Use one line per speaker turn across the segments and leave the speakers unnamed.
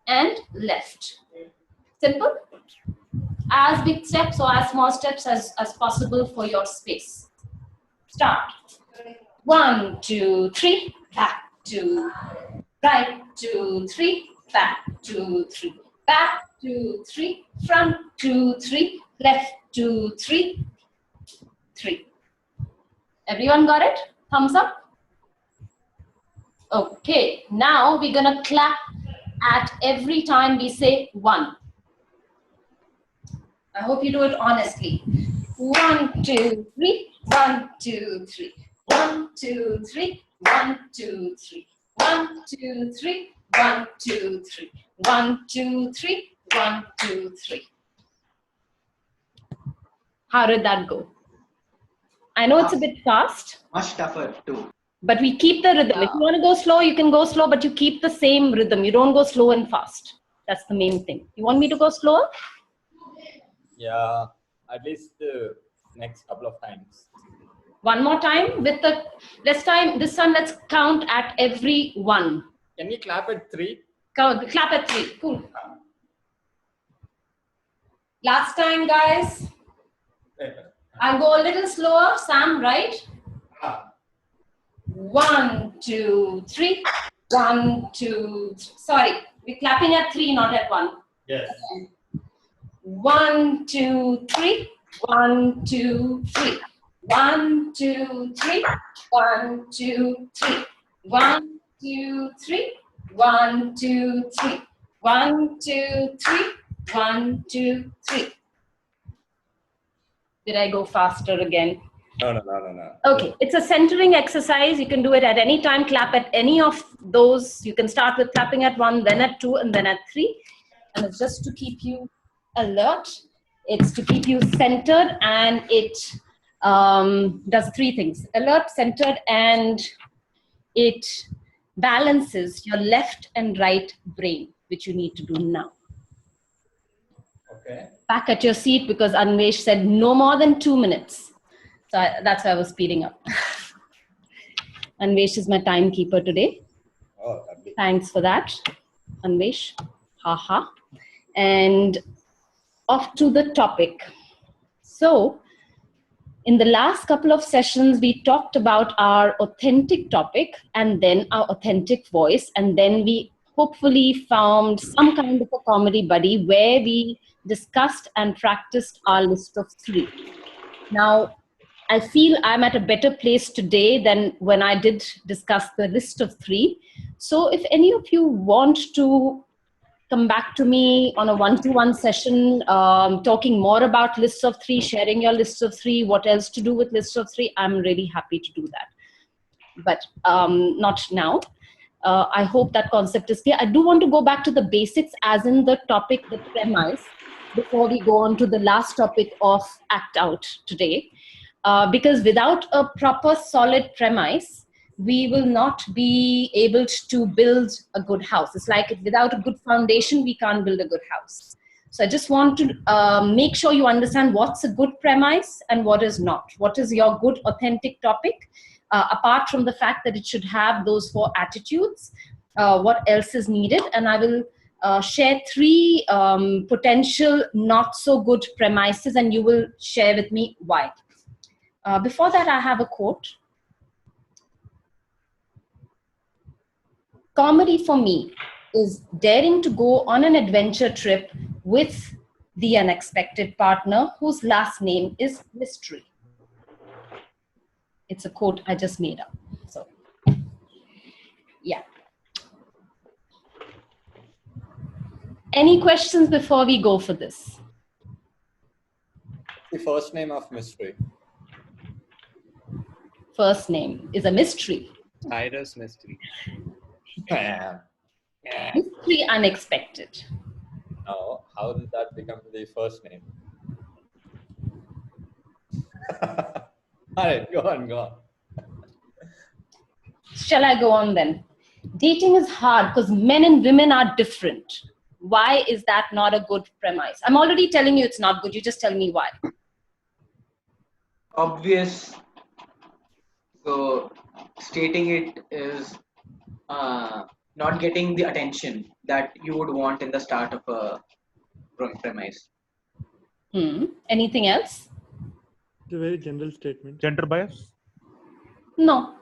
and left. Simple. As big steps or as small steps as possible for your space. Start. 1, 2, 3, back, 2, right, 2, 3, back, 2, 3, back, 2, 3, front, 2, 3, left, 2, 3, 3. Everyone got it? Thumbs up? Okay, now we're gonna clap at every time we say 1. I hope you do it honestly. 1, 2, 3, 1, 2, 3, 1, 2, 3, 1, 2, 3, 1, 2, 3, 1, 2, 3, 1, 2, 3, 1, 2, 3. How did that go? I know it's a bit fast.
Much tougher too.
But we keep the rhythm. If you want to go slow, you can go slow, but you keep the same rhythm. You don't go slow and fast. That's the main thing. You want me to go slower?
Yeah, at least the next couple of times.
One more time with the this time let's count at every 1.
Can we clap at 3?
Clap at 3. Cool. Last time, guys. I'll go a little slower. Sam, right? 1, 2, 3. 1, 2. Sorry, we're clapping at 3, not at 1.
Yes.
1, 2, 3. 1, 2, 3. 1, 2, 3. 1, 2, 3. 1, 2, 3. 1, 2, 3. 1, 2, 3. 1, 2, 3. Did I go faster again?
No.
Okay, it's a centering exercise. You can do it at any time. Clap at any of those. You can start with clapping at 1, then at 2, and then at 3. And it's just to keep you alert. It's to keep you centered, and it does 3 things. Alert, centered, and it balances your left and right brain, which you need to do now.
Okay.
Back at your seat, because Anvesh said no more than 2 minutes. So that's why I was speeding up. Anvesh is my timekeeper today.
Oh, lovely.
Thanks for that, Anvesh. Haha. And off to the topic. So, in the last couple of sessions, we talked about our authentic topic and then our authentic voice. And then we hopefully found some kind of a comedy buddy where we discussed and practiced our list of 3. Now, I feel I'm at a better place today than when I did discuss the list of 3. So if any of you want to come back to me on a 1-to-1 session, talking more about lists of 3, sharing your list of 3, what else to do with lists of 3, I'm really happy to do that. But not now. I hope that concept is clear. I do want to go back to the basics, as in the topic, the premise, before we go on to the last topic of Act Out today. Because without a proper solid premise, we will not be able to build a good house. It's like without a good foundation, we can't build a good house. So I just want to make sure you understand what's a good premise and what is not. What is your good, authentic topic? Apart from the fact that it should have those 4 attitudes, what else is needed? And I will share 3 potential not so good premises, and you will share with me why. Before that, I have a quote. Comedy for me is daring to go on an adventure trip with the unexpected partner whose last name is mystery. It's a quote I just made up. So, yeah. Any questions before we go for this?
The first name of mystery.
First name is a mystery.
Cyrus Mystery.
Yeah.
Mystery unexpected.
Now, how did that become the first name? All right, go on.
Shall I go on then? Dating is hard because men and women are different. Why is that not a good premise? I'm already telling you it's not good. You just tell me why.
Obvious. So stating it is not getting the attention that you would want in the start of a premise.
Anything else?
It's a very general statement.
Gender bias?
No.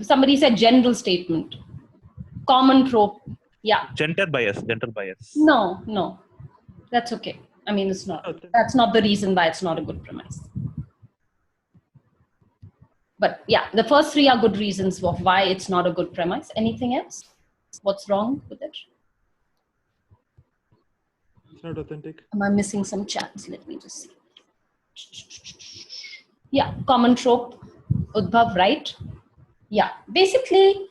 Somebody said general statement. Common trope. Yeah.
Gender bias.
No. That's okay. I mean, it's not. That's not the reason why it's not a good premise. But yeah, the first three are good reasons of why it's not a good premise. Anything else? What's wrong with it?
It's not authentic.
Am I missing some chats? Let me just see. Yeah, common trope, Udbhav, right? Yeah, basically,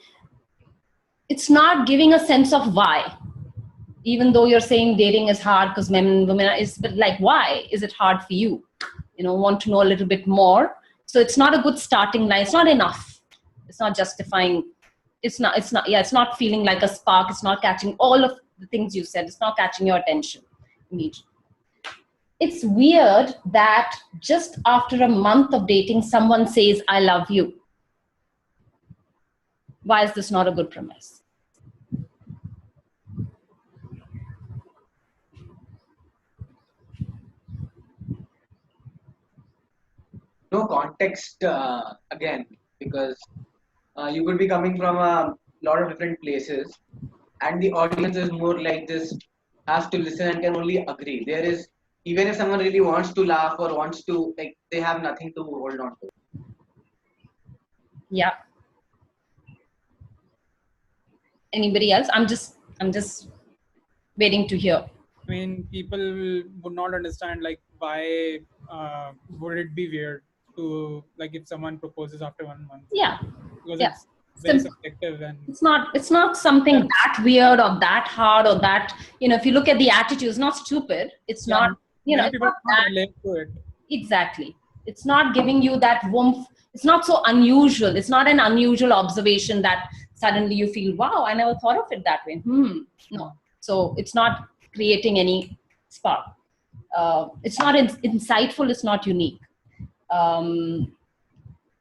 it's not giving a sense of why. Even though you're saying dating is hard because men and women is, but like, why is it hard for you? Want to know a little bit more. So it's not a good starting line. It's not enough. It's not justifying. It's not feeling like a spark. It's not catching all of the things you said. It's not catching your attention immediately. It's weird that just after a month of dating, someone says, I love you. Why is this not a good premise?
No context again, because you could be coming from a lot of different places, and the audience is more like this, has to listen and can only agree. There is, even if someone really wants to laugh or wants to, like, they have nothing to hold on to.
Yeah. Anybody else? I'm just waiting to hear.
I mean, people would not understand, like, why would it be weird to, like, if someone proposes after 1 month?
Yeah.
Because
Yeah.
it's very subjective, and
it's not something that weird or that hard or that, if you look at the attitude, it's not stupid. It's not,
many
it's
people
not
can't
that,
relate to it.
exactly. It's not giving you that warmth. It's not so unusual. It's not an unusual observation that suddenly you feel, wow, I never thought of it that way. No. So it's not creating any spark. It's not insightful. It's not unique.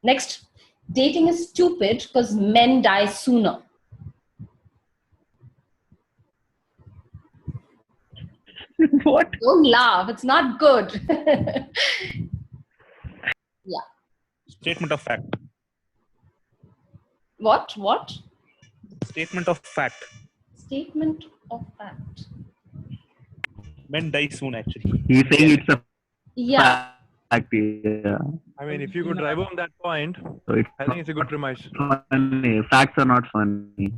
Next, dating is stupid because men die sooner.
What?
Don't laugh. It's not good. Yeah.
Statement of fact.
What?
Statement of fact.
Statement of fact.
Men die soon, actually.
He's saying it's a
Yeah.
fact. Yeah.
I mean, if you could drive home that point,
So it's
I think it's a good premise.
not funny. Facts are not funny.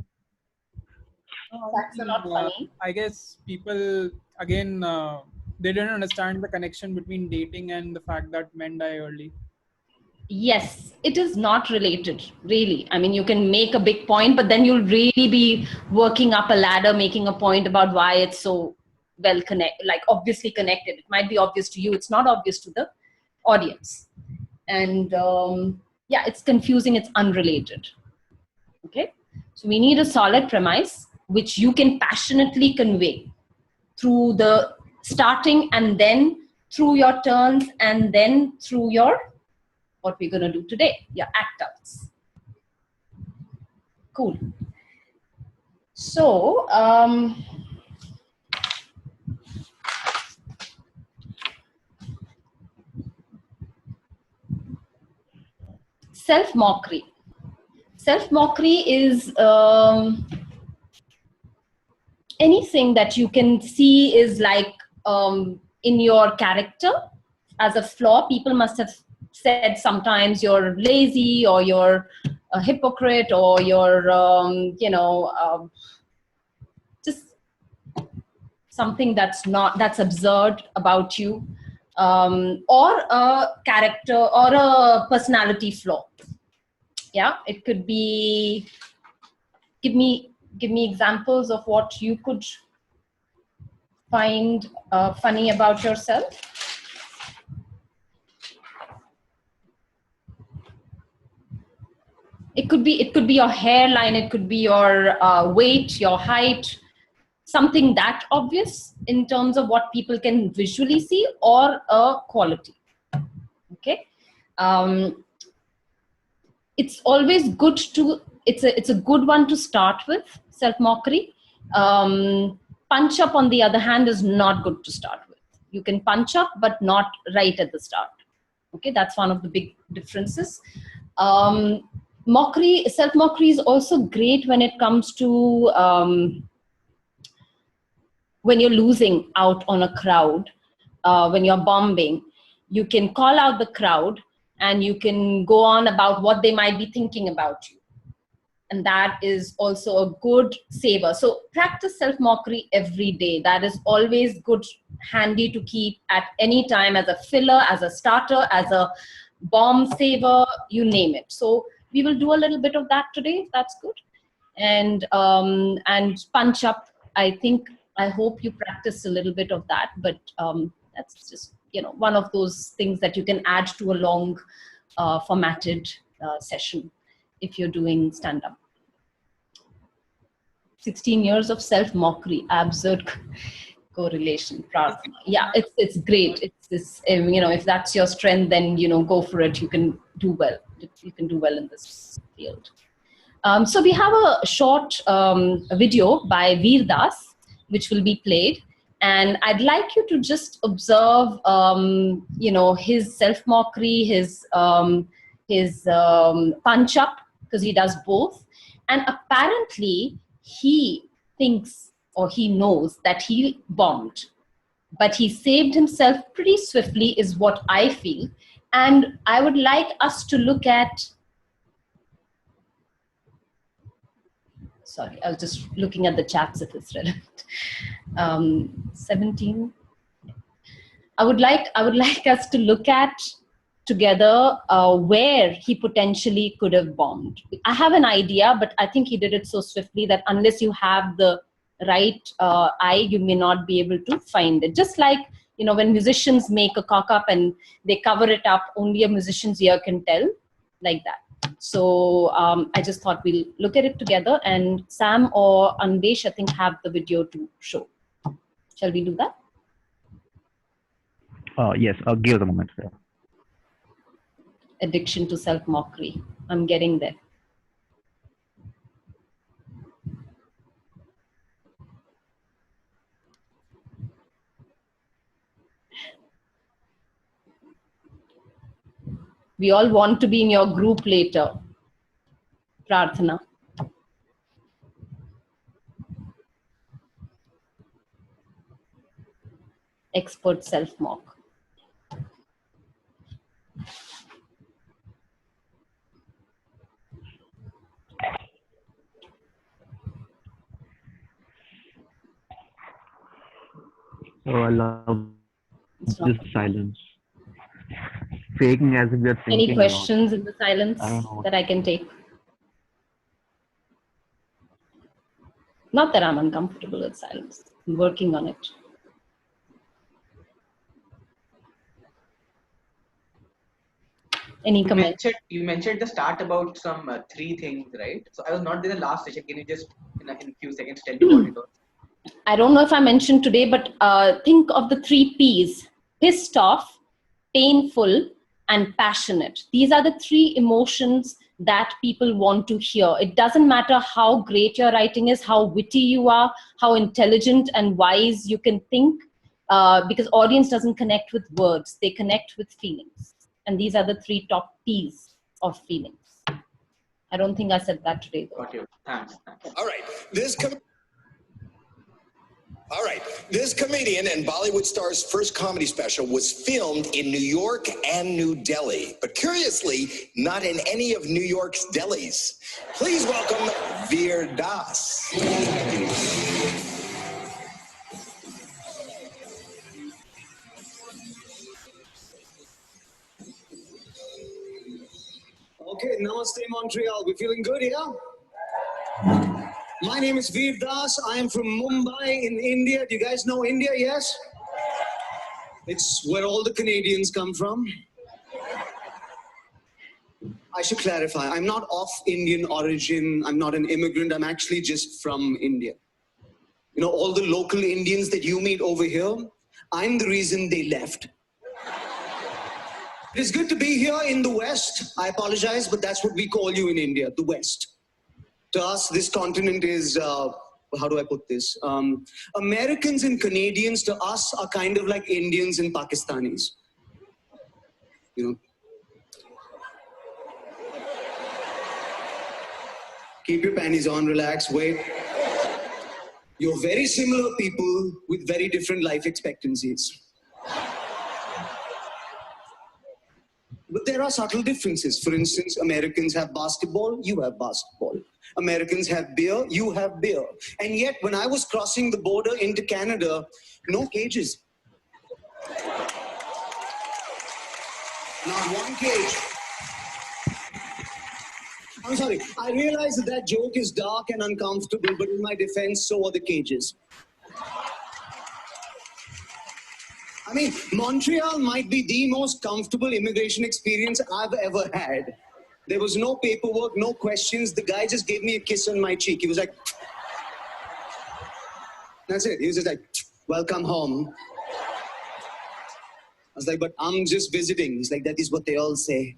Facts are not funny.
I guess people, again, they didn't understand the connection between dating and the fact that men die early.
Yes, it is not related, really. I mean, you can make a big point, but then you'll really be working up a ladder, making a point about why it's so well connected, like obviously connected. It might be obvious to you. It's not obvious to the audience. And yeah, it's confusing. It's unrelated. Okay. So we need a solid premise, which you can passionately convey through the starting and then through your turns and then through your what we're going to do today, your act outs. Cool. So, self-mockery. Self-mockery is anything that you can see is like in your character as a flaw. People must have said sometimes you're lazy or you're a hypocrite or you're, just something that's absurd about you, or a character or a personality flaw. Yeah, it could be, give me examples of what you could find funny about yourself. It could be your hairline, it could be your weight, your height, something that obvious in terms of what people can visually see, or a quality. Okay. It's always good to it's a good one to start with, self-mockery. Punch up, on the other hand, is not good to start with. You can punch up, but not right at the start. Okay, that's one of the big differences. Self-mockery is also great when it comes to when you're losing out on a crowd, when you're bombing. You can call out the crowd and you can go on about what they might be thinking about you. And that is also a good saver. So practice self-mockery every day. That is always good, handy to keep at any time, as a filler, as a starter, as a bomb saver, you name it. So we will do a little bit of that today. That's good. And punch up, I hope you practice a little bit of that, but that's just, one of those things that you can add to a long formatted session if you're doing stand-up. 16 years of self-mockery, absurd correlation. Yeah, it's great. It's this, if that's your strength, then, go for it. You can do well. You can do well in this field. So we have a short video by Veer Das, which will be played. And I'd like you to just observe, his self-mockery, his punch up, because he does both. And apparently he thinks, or he knows, that he bombed, but he saved himself pretty swiftly, is what I feel. And I would like us to look at, sorry, I was just looking at the chats if it's relevant. 17. I would like us to look at together where he potentially could have bombed. I have an idea, but I think he did it so swiftly that unless you have the right eye, you may not be able to find it. Just like, when musicians make a cock up and they cover it up, only a musician's ear can tell, like that. So I just thought we'll look at it together, and Sam or Anvesh, I think, have the video to show. Shall we do that?
Yes, I'll give it a moment. Sir.
Addiction to self-mockery. I'm getting there. We all want to be in your group later. Prarthana. Expert self-mock.
Oh, I love this silence. Faking as if you're thinking.
Any questions in the silence that I can take? Not that I'm uncomfortable with silence. I'm working on it. Any comments?
You mentioned the start about some 3 things, right? So I was not there the last session. Can you just, in a few seconds, tell me what it was?
I don't know if I mentioned today, but think of the 3 P's: pissed off, painful, and passionate. These are the 3 emotions that people want to hear. It doesn't matter how great your writing is, how witty you are, how intelligent and wise you can think, because audience doesn't connect with words, they connect with feelings. And these are the 3 top P's of feelings. I don't think I said that today, though.
Got you. Thanks.
All right. This comedian and Bollywood star's first comedy special was filmed in New York and New Delhi, but curiously, not in any of New York's delis. Please welcome Veer Das.
Okay, namaste Montreal. We feeling good here? My name is Veer Das. I am from Mumbai in India. Do you guys know India? Yes? It's where all the Canadians come from. I should clarify, I'm not of Indian origin. I'm not an immigrant. I'm actually just from India. You know, all the local Indians that you meet over here, I'm the reason they left. It is good to be here in the West. I apologize, but that's what we call you in India, the West. To us, this continent is, how do I put this? Americans and Canadians to us are kind of like Indians and Pakistanis. You know. Keep your panties on, relax, wait. You're very similar people with very different life expectancies. But there are subtle differences. For instance, Americans have basketball, you have basketball. Americans have beer, you have beer. And yet, when I was crossing the border into Canada, no cages. Not one cage. I'm sorry, I realize that that joke is dark and uncomfortable, but in my defense, so are the cages. I mean, Montreal might be the most comfortable immigration experience I've ever had. There was no paperwork, no questions. The guy just gave me a kiss on my cheek. He was like, that's it. He was just like, welcome home. I was like, but I'm just visiting. He's like, that is what they all say.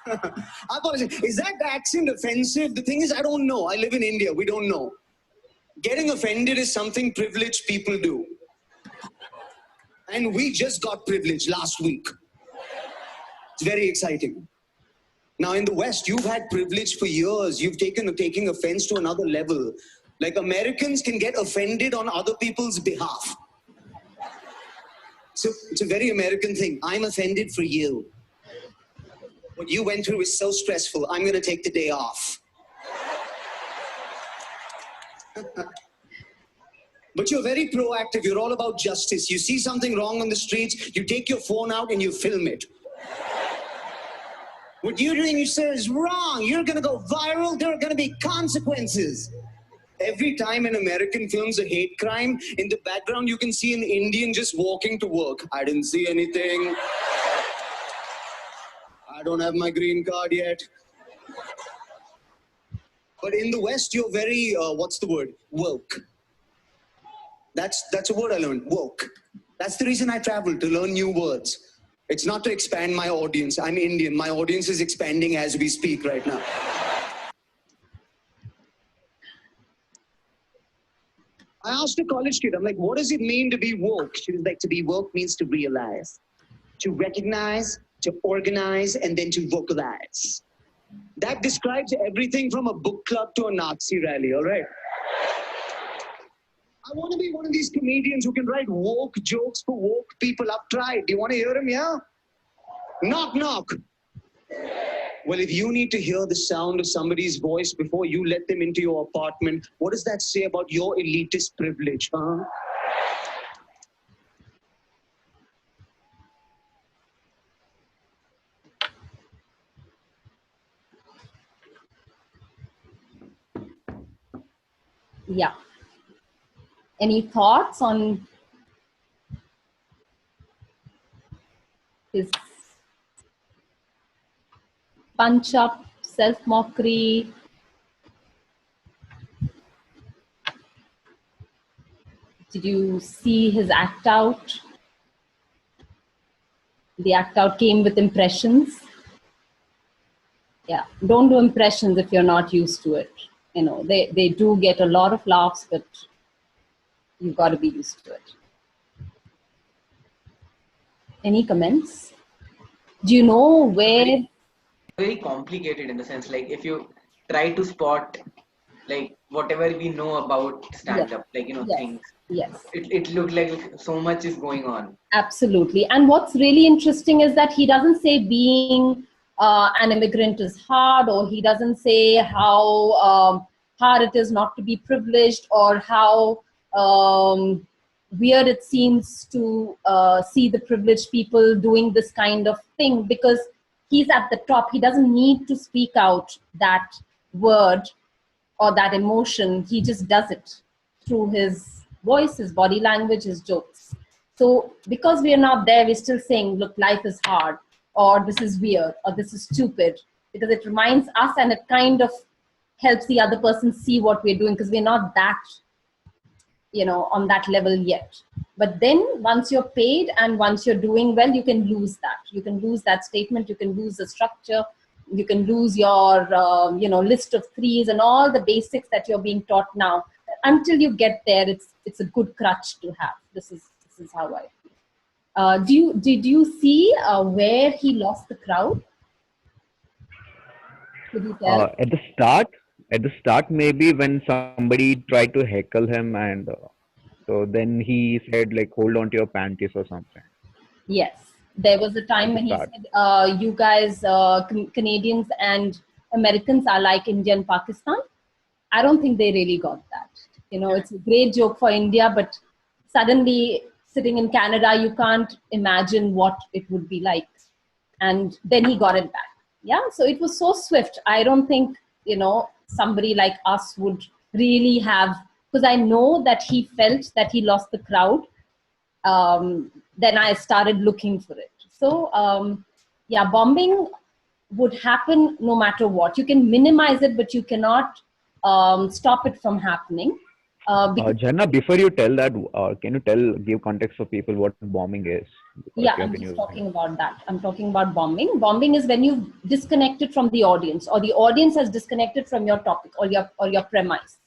I apologize. Is that accent offensive? The thing is, I don't know. I live in India. We don't know. Getting offended is something privileged people do. And we just got privileged last week. It's very exciting. Now in the West, you've had privilege for years. You've taken offense to another level. Like Americans can get offended on other people's behalf. So it's a very American thing. I'm offended for you. What you went through is so stressful. I'm going to take the day off. But you're very proactive. You're all about justice. You see something wrong on the streets, you take your phone out and you film it. What you're doing, you say, is wrong. You're going to go viral. There are going to be consequences. Every time an American films a hate crime, in the background you can see an Indian just walking to work. I didn't see anything. I don't have my green card yet. But in the West, you're very, what's the word? Woke. That's a word I learned, woke. That's the reason I travel, to learn new words. It's not to expand my audience. I'm Indian. My audience is expanding as we speak right now. I asked a college kid, I'm like, what does it mean to be woke? She was like, to be woke means to realize, to recognize, to organize, and then to vocalize. That describes everything from a book club to a Nazi rally, all right? I want to be one of these comedians who can write woke jokes for woke people. I've tried. Do you want to hear them, yeah? Knock, knock. Well, if you need to hear the sound of somebody's voice before you let them into your apartment, what does that say about your elitist privilege, huh?
Yeah. Any thoughts on his punch-up, self-mockery? Did you see his act out? The act out came with impressions. Yeah, don't do impressions if you're not used to it. You know, they do get a lot of laughs, but you've got to be used to it. Any comments? Do you know where?
Very complicated in the sense, like if you try to spot, like whatever we know about stand-up, like, you know,
Yes.
things.
Yes.
It looked like so much is going on.
Absolutely. And what's really interesting is that he doesn't say being an immigrant is hard, or he doesn't say how hard it is not to be privileged, or how weird it seems to see the privileged people doing this kind of thing, because he's at the top. He doesn't need to speak out that word or that emotion. He just does it through his voice, his body language, his jokes. So because we are not there, we're still saying, look, life is hard, or this is weird, or this is stupid, because it reminds us, and it kind of helps the other person see what we're doing, because we're not that, you know, on that level yet. But then once you're paid and once you're doing well, you can lose that. You can lose that statement, you can lose the structure, You can lose your, list of threes and all the basics that you're being taught now. Until you get there, it's a good crutch to have. This is how I feel. Did you see where he lost the crowd? Could you tell?
At the start, maybe when somebody tried to heckle him, and so then he said like, "Hold on to your panties" or something.
Yes, there was a time when he
Start.
said, "You guys, Canadians and Americans are like India and Pakistan." I don't think they really got that. It's a great joke for India, but suddenly sitting in Canada, you can't imagine what it would be like. And then he got it back. Yeah, so it was so swift. I don't think, somebody like us would really have, because I know that he felt that he lost the crowd. Then I started looking for it. So, bombing would happen no matter what. You can minimize it, but you cannot stop it from happening.
Jhanna, before you tell that, can you give context for people what bombing is? Because
Yeah,
you have
I'm
been
just
using
talking about that. I'm talking about bombing. Bombing is when you've disconnected from the audience, or the audience has disconnected from your topic or your premise,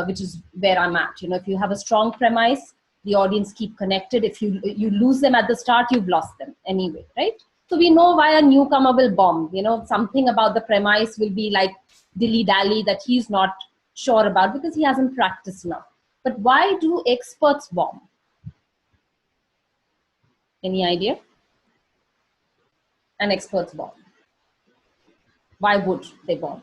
which is where I'm at. If you have a strong premise, the audience keep connected. If you lose them at the start, you've lost them anyway, right? So we know why a newcomer will bomb. Something about the premise will be like dilly-dally that he's not sure about because he hasn't practiced enough. But why do experts bomb? Any idea? And experts bomb. Why would they bomb?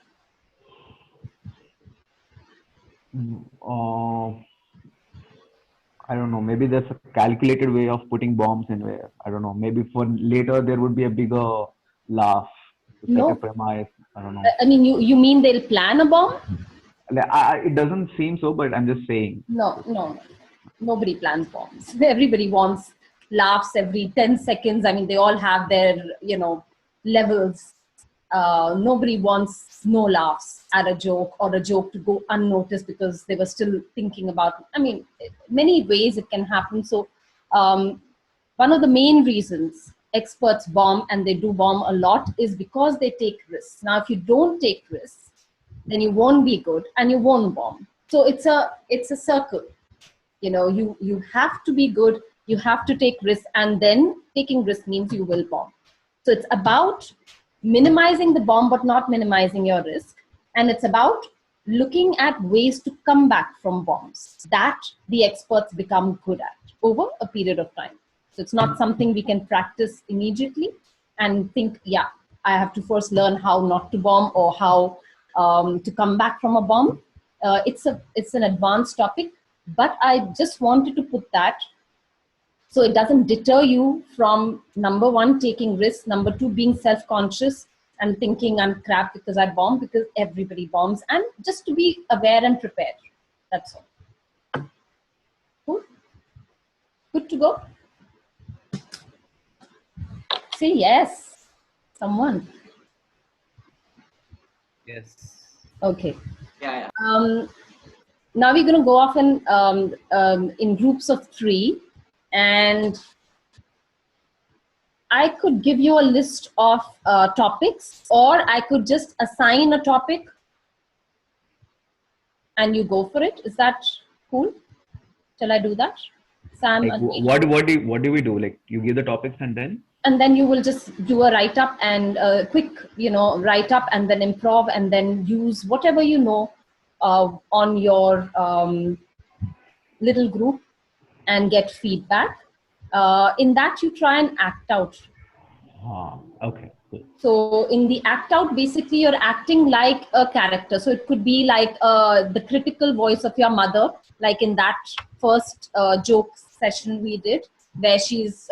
I don't know. Maybe there's a calculated way of putting bombs in where, I don't know. Maybe for later there would be a bigger laugh. It's
No.
like a premise. I don't know.
I mean, you mean they'll plan a bomb?
It doesn't seem so, but I'm just saying.
No. Nobody plans bombs. Everybody wants laughs every 10 seconds. I mean, they all have their, levels. Nobody wants no laughs at a joke or a joke to go unnoticed because they were still thinking about, many ways it can happen. So one of the main reasons experts bomb, and they do bomb a lot, is because they take risks. Now, if you don't take risks, then you won't be good and you won't bomb. So it's a circle. You have to be good, you have to take risks, and then taking risks means you will bomb. So it's about minimizing the bomb but not minimizing your risk, and it's about looking at ways to come back from bombs that the experts become good at over a period of time. So it's not something we can practice immediately and think, I have to first learn how not to bomb or how to come back from a bomb. It's an advanced topic, but I just wanted to put that so it doesn't deter you from, number one, taking risks, number two, being self-conscious and thinking I'm crap because I bomb, because everybody bombs, and just to be aware and prepared. That's all. Cool? Good to go? Say yes. Someone.
Yes.
Okay.
Yeah.
Now we're going to go off in groups of 3, and I could give you a list of topics, or I could just assign a topic and you go for it. Is that cool? Shall I do that? Sam,
Like, what do we do? Like, you give the topics and then?
And then you will just do a write-up and a quick, write-up, and then improv, and then use whatever you know on your little group and get feedback. In that, you try and act out.
Okay, cool.
So in the act out, basically you're acting like a character. So it could be like the critical voice of your mother, like in that first joke session we did, where she's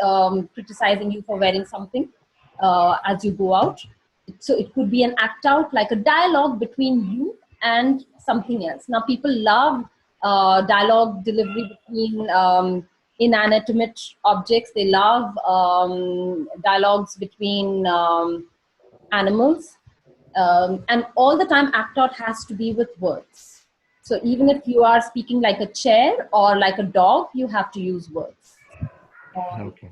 criticizing you for wearing something as you go out. So it could be an act out, like a dialogue between you and something else. Now people love dialogue delivery between inanimate objects. They love dialogues between animals. And all the time act out has to be with words. So even if you are speaking like a chair or like a dog, you have to use words.
Okay.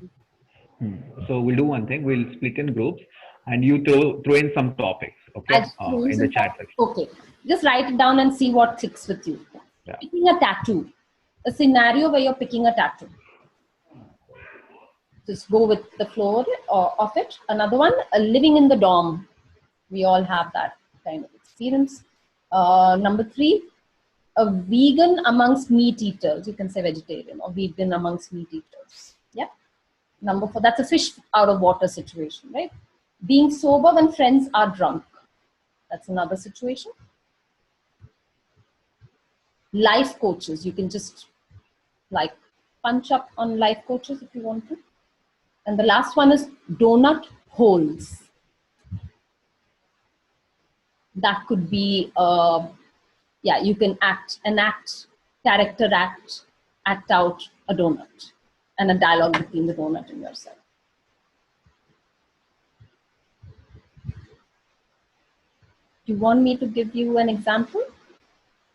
So we'll do one thing. We'll split in groups. and you throw in some topics,
I
okay,
just threw
in the
some
chat section.
Okay. Just write it down and see what clicks with you.
Yeah.
Picking a tattoo. A scenario where you're picking a tattoo. Just go with the flow of it. Another one, living in the dorm. We all have that kind of experience. Number 3, a vegan amongst meat eaters. You can say vegetarian or vegan amongst meat eaters. Yeah. Number 4, that's a fish out of water situation, right? Being sober when friends are drunk. That's another situation. Life coaches. You can just like punch up on life coaches if you want to. And the last one is donut holes. That could be, you can character act out a donut and a dialogue between the donut and yourself. Do you want me to give you an example?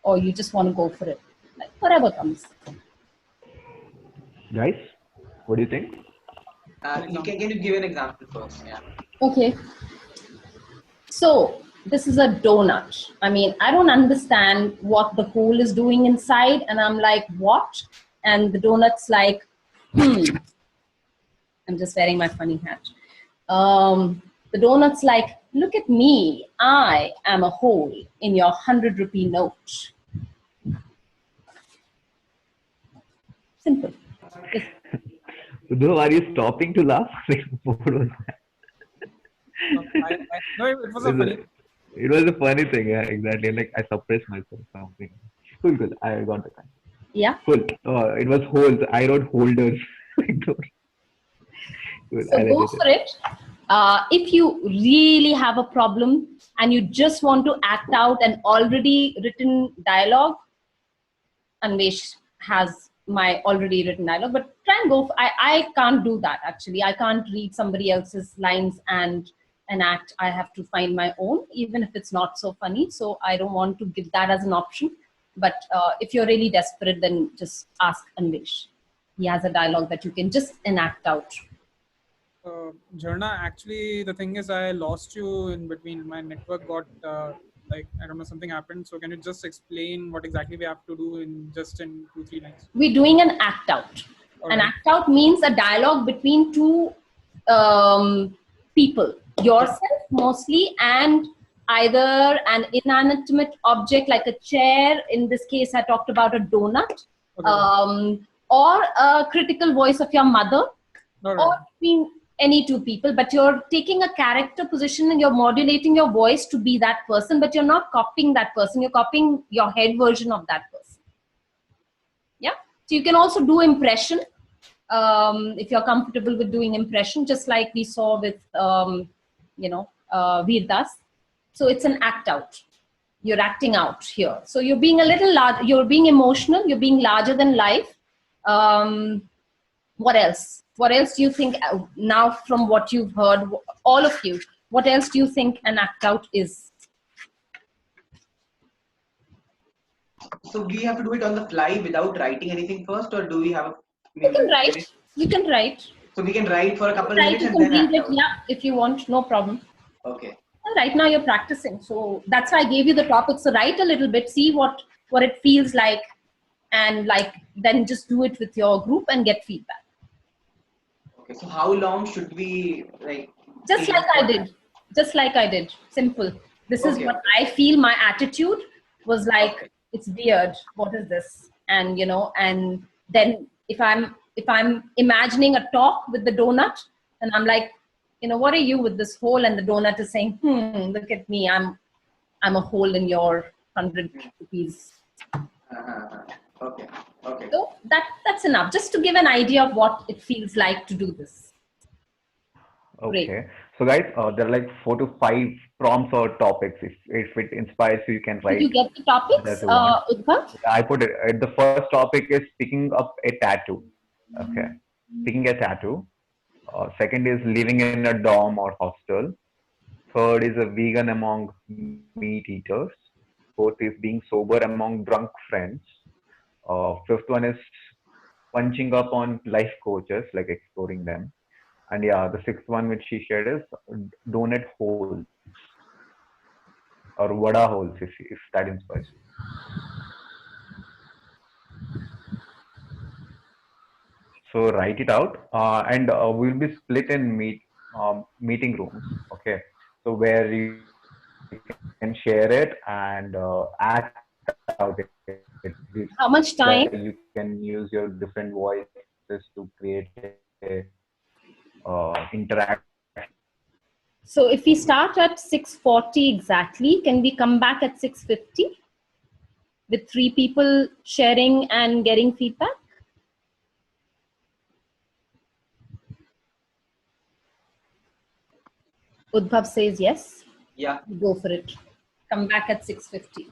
Or you just want to go for it? Like whatever comes.
Guys, what do you think?
Can you give an example first? Yeah.
Okay. So this is a donut. I mean, I don't understand what the hole is doing inside. And I'm like, what? And the donut's like, I'm just wearing my funny hat. The donut's like, look at me. I am a hole in your 100 rupee note. Simple.
Though, are you stopping to laugh? What was that?
No, it was a funny.
It was a funny thing, yeah, exactly. Like I suppressed myself. Something. Cool. I got the point.
Yeah.
Cool. It was holes. I wrote holders. Cool.
So go for it. If you really have a problem and you just want to act out an already written dialogue, Anvesh has my already written dialogue, but try and go. I can't do that actually. I can't read somebody else's lines and act. I have to find my own, even if it's not so funny. So I don't want to give that as an option. But if you're really desperate, then just ask Anvesh. He has a dialogue that you can just enact out.
Jharna, actually, the thing is, I lost you in between. My network got I don't know, something happened. So can you just explain what exactly we have to do in 2-3 lines?
We're doing an act out.
All
An
right.
act out means a dialogue between two people, yourself mostly, and either an inanimate object like a chair. In this case, I talked about a donut,
Okay.
or a critical voice of your mother,
All right.
or between any two people, but you're taking a character position and you're modulating your voice to be that person, but you're not copying that person. You're copying your head version of that person. Yeah. So you can also do impression if you're comfortable with doing impression, just like we saw with, Veerdas. So it's an act out. You're acting out here. So you're being a little large. You're being emotional. You're being larger than life. What else? What else do you think now from what you've heard, all of you, what else do you think an act out is?
So we have to do it on the fly without writing anything first, or do we have?
You can write. You can write.
So we can write for a couple
Try
minutes
to
and then
complete
act
it.
out.
Yeah, if you want, no problem.
Okay.
Right now you're practicing, so that's why I gave you the topic. So write a little bit, see what it feels like, and then just do it with your group and get feedback.
Okay. So how long should we
Just like I did. Simple. This is what I feel. My attitude was like, it's weird. What is this? And and then if I'm imagining a talk with the donut, and I'm like, what are you with this hole? And the donut is saying, look at me. I'm a hole in your 100 rupees.
Okay.
So that's enough, just to give an idea of what it feels like to do this.
Okay.
Great.
So guys, there are 4 to 5 prompts or topics. If it inspires you, you can write.
Did you get the topics,
that you want.
Udbhav?
I put it. The first topic is picking up a tattoo. Okay. Picking a tattoo. Second is living in a dorm or hostel. Third is a vegan among meat eaters. Fourth is being sober among drunk friends. Fifth one is punching up on life coaches, like exploring them. And yeah, the sixth one which she shared is donut holes or vada holes, if that inspires you. So write it out, and we'll be split in meeting rooms. Okay, so where you can share it and act out it.
How much
Where
time?
you can use your different voices to create a interact.
So if we start at 6:40 exactly, can we come back at 6:50 with 3 people sharing and getting feedback? Udbhav says yes.
Yeah.
Go for it. Come back at 6:50.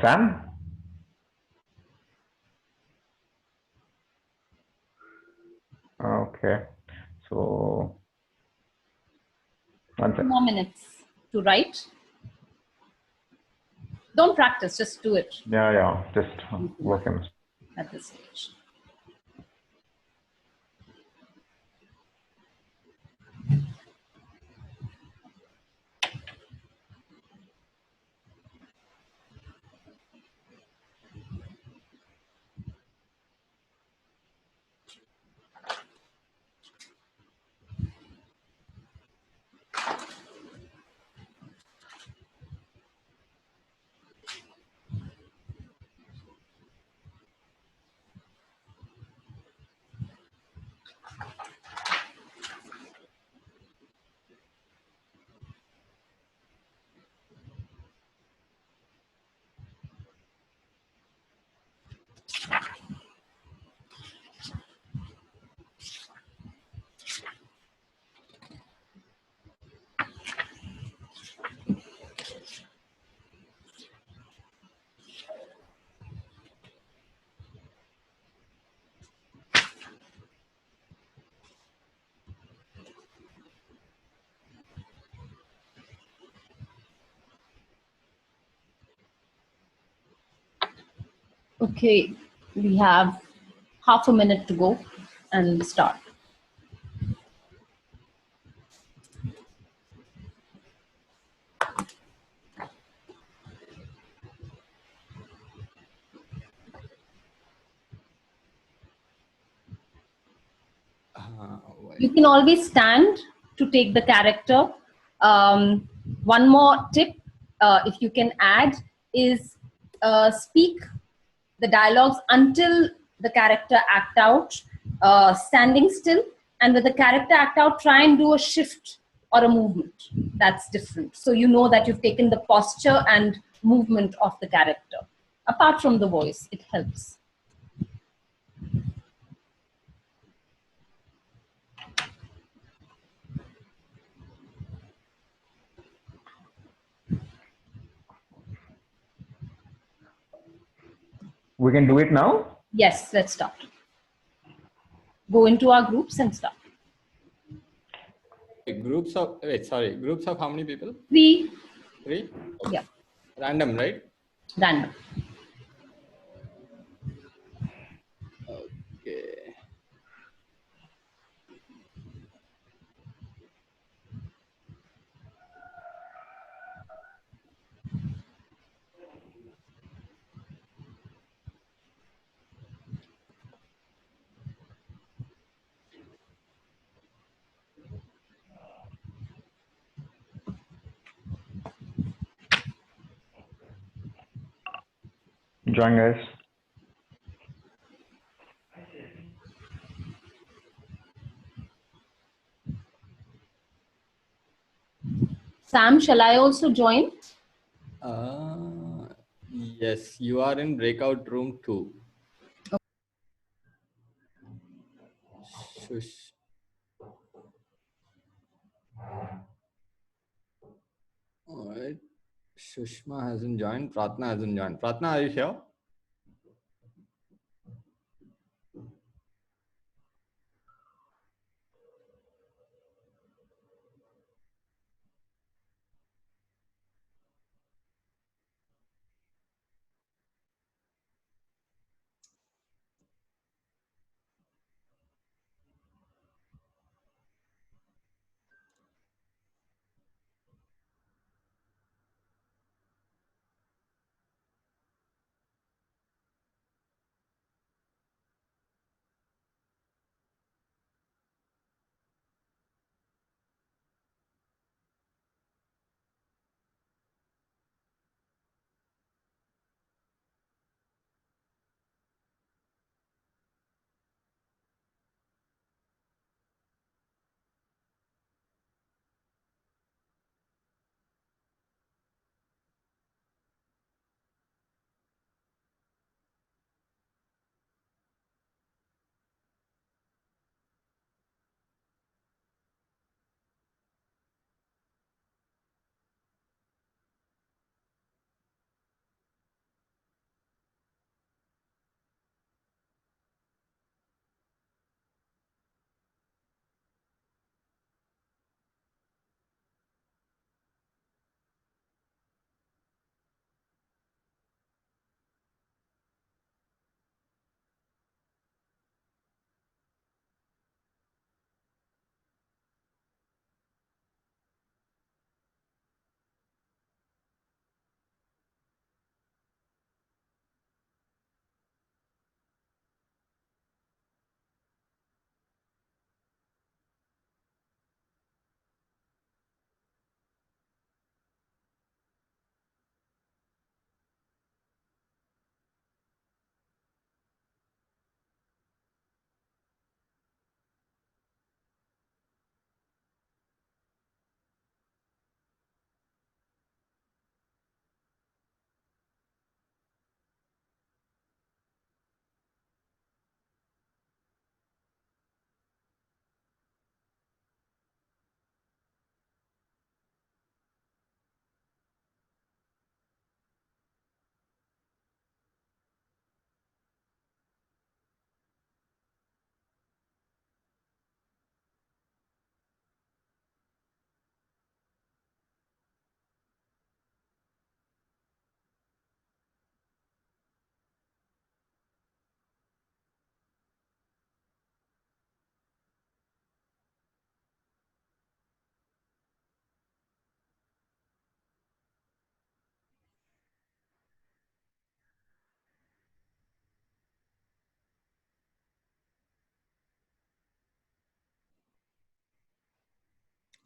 Sam? Okay. So, 1
2
second.
more minutes to write. Don't practice, just do it
Yeah, just working.
at this stage. Okay, we have half a minute to go and start. You can always stand to take the character. One more tip, if you can add, is speak the dialogues until the character act out, standing still, and with the character act out, try and do a shift or a movement. That's different. So you know that you've taken the posture and movement of the character. Apart from the voice, it helps.
We can do it now?
Yes, let's start. Go into our groups and start.
Groups of how many people?
3.
3?
Yeah.
Random, right?
Random.
Okay.
Join, guys.
Sam, shall I also join?
Yes, you are in breakout room 2. Shush. All right. Shushma hasn't joined. Pratna hasn't joined. Pratna, are you here?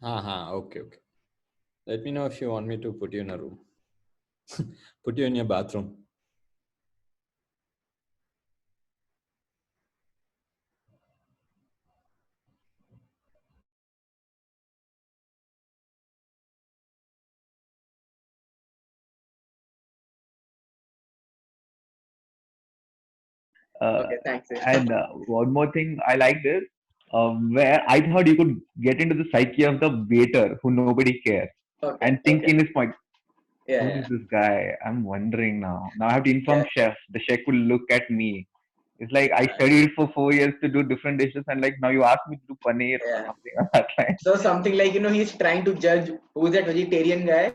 Okay. Let me know if you want me to put you in a room. Put you in your bathroom.
Okay, thanks.
And one more thing I liked is where I thought you could get into the psyche of the waiter who nobody cares
Okay,
and think
okay.
in his point,
Yeah,
who
yeah.
is this guy? I'm wondering now. Now I have to inform
Yeah.
chef. The chef will look at me. It's like I studied for 4 years to do different dishes, and like now you ask me to do paneer or
Yeah.
something on that line.
So something like, he's trying to judge who's that vegetarian guy.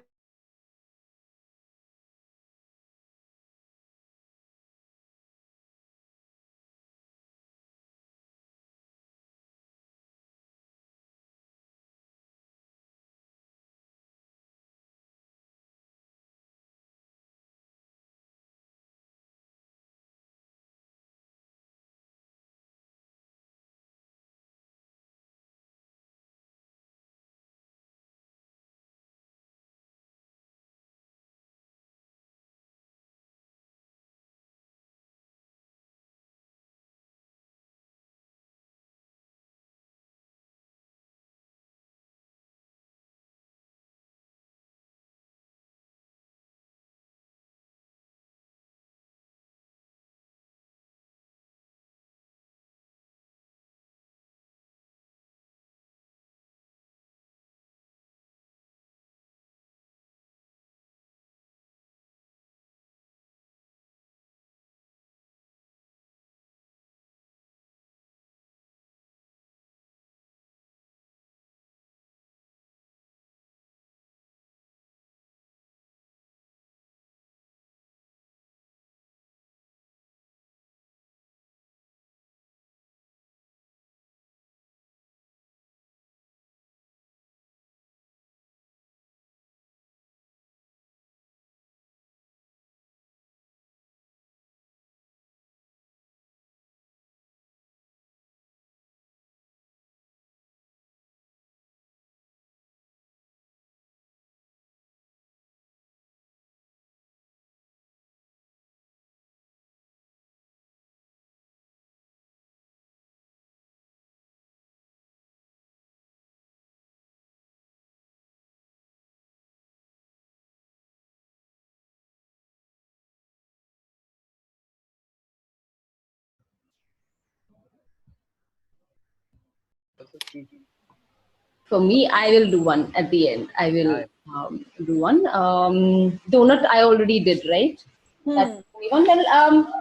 For me, I will do one at the end. I will do one. Donut, I already did, right? That's the one. Well,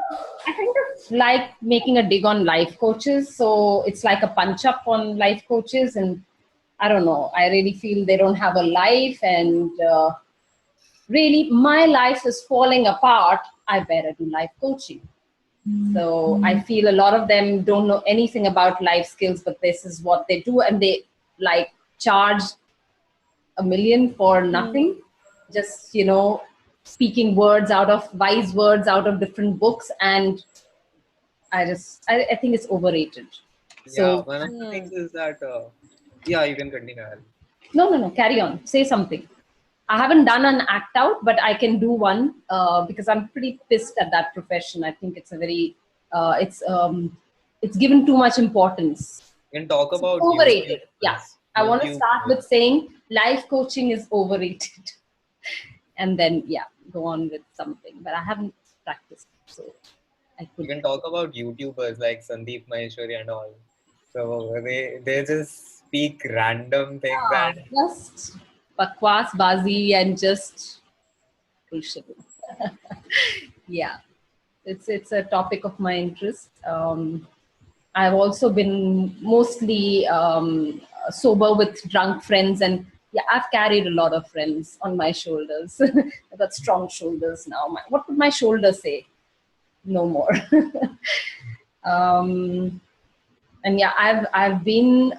I think it's like making a dig on life coaches. So it's like a punch up on life coaches. And I don't know, I really feel they don't have a life. And really, my life is falling apart. I better do life coaching. So I feel a lot of them don't know anything about life skills, but this is what they do. And they like charge $1 million for nothing. Just, speaking wise words out of different books. And I think it's overrated.
Yeah,
So
one of the things is that, yeah, you can continue.
no, carry on. Say something. I haven't done an act out, but I can do one because I'm pretty pissed at that profession. I think it's a very, it's given too much importance.
You can talk about
Overrated. Yeah. I want to
YouTube.
start with saying life coaching is overrated. And then, go on with something. But I haven't practiced, so I could.
You can talk about YouTubers like Sandeep Maheshwari and all. So they just speak random things and
Just bakwas bazi and just bullshit. Yeah, it's a topic of my interest. I've also been mostly sober with drunk friends, and I've carried a lot of friends on my shoulders. I've got strong shoulders now. What would my shoulders say? No more. And I've been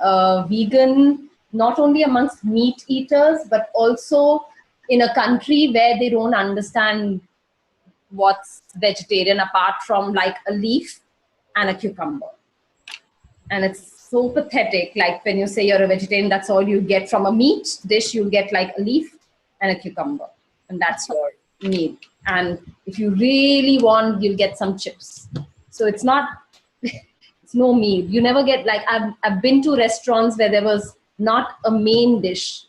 vegan not only amongst meat eaters, but also in a country where they don't understand what's vegetarian apart from like a leaf and a cucumber. And it's so pathetic. Like when you say you're a vegetarian, that's all you get from a meat dish. You'll get like a leaf and a cucumber, and that's your meal. And if you really want, you'll get some chips. So it's not, it's no meal. You never get like, I've been to restaurants where there was not a main dish,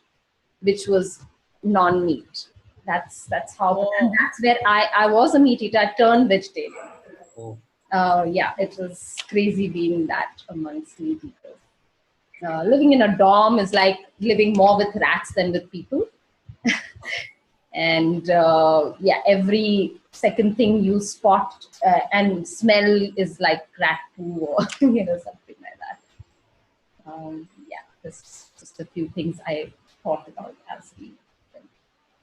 which was non-meat. That's how, and that's where I was a meat eater. I turned vegetarian.
Oh.
Yeah, it was crazy being that amongst meat eaters. Living in a dorm is like living more with rats than with people. And yeah, every second thing you spot and smell is like rat poo or something like that. Yeah, that's just a few things I thought about as we went.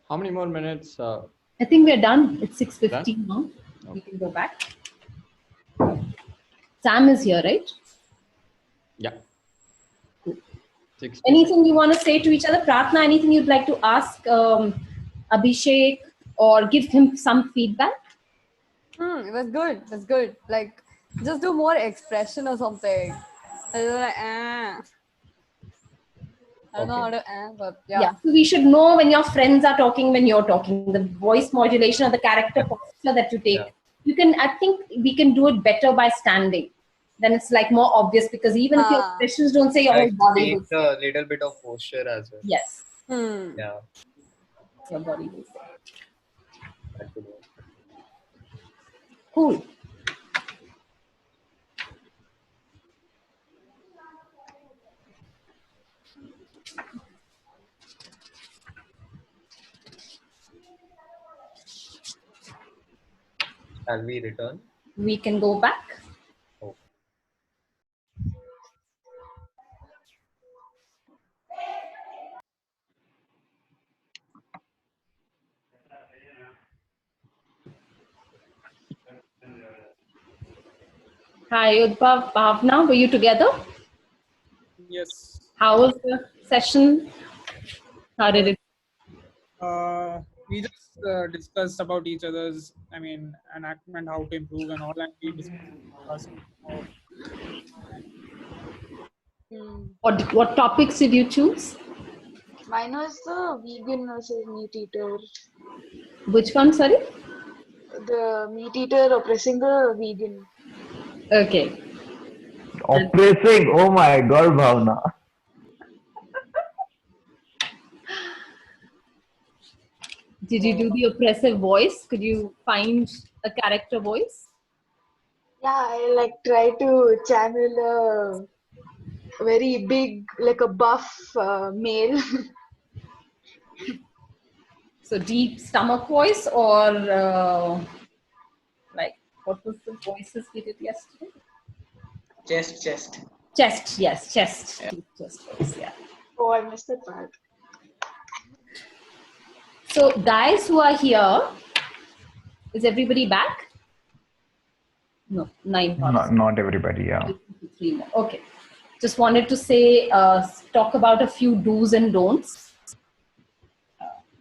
How many more minutes?
I think we're done. It's 6:15 now.
Okay.
We can go back. Sam is here, right?
Yeah. 6.
Anything you want to say to each other? Pratna, anything you'd like to ask Abhishek or give him some feedback?
It was good. It was good. Like, just do more expression or something. I was like, I don't know how to, but yeah.
So we should know when your friends are talking, when you're talking, the voice modulation or the character posture that you take.
Yeah.
You can, I think we can do it better by standing. Then it's like more obvious because even if your expressions don't say your whole
Like,
body will
takes a little bit of posture as well.
yes,
Yeah.
your body will say.
That could work.
Cool.
Shall we return?
We can go back.
Oh.
Hi, Udbhav, Bhavna, were you together?
Yes.
How was the session? How did it?
We just discussed about each other's, I mean, enactment, how to improve and all, and we discussed how
What topics did you choose?
Mine was the vegan versus meat eater.
Which one, sorry?
The meat eater oppressing the vegan.
Okay.
Oppressing. Oh my God, Bhavna.
Did you do the oppressive voice? Could you find a character voice?
Yeah, I like try to channel a very big, like a buff male.
So deep stomach voice or like what was the voices we did yesterday?
Chest.
Chest, yes, chest.
Yeah.
Deep chest voice, yeah.
Oh, I missed that part.
So guys who are here, is everybody back? No, 9
Not everybody, yeah.
3 more. Okay. Just wanted to say, talk about a few do's and don'ts.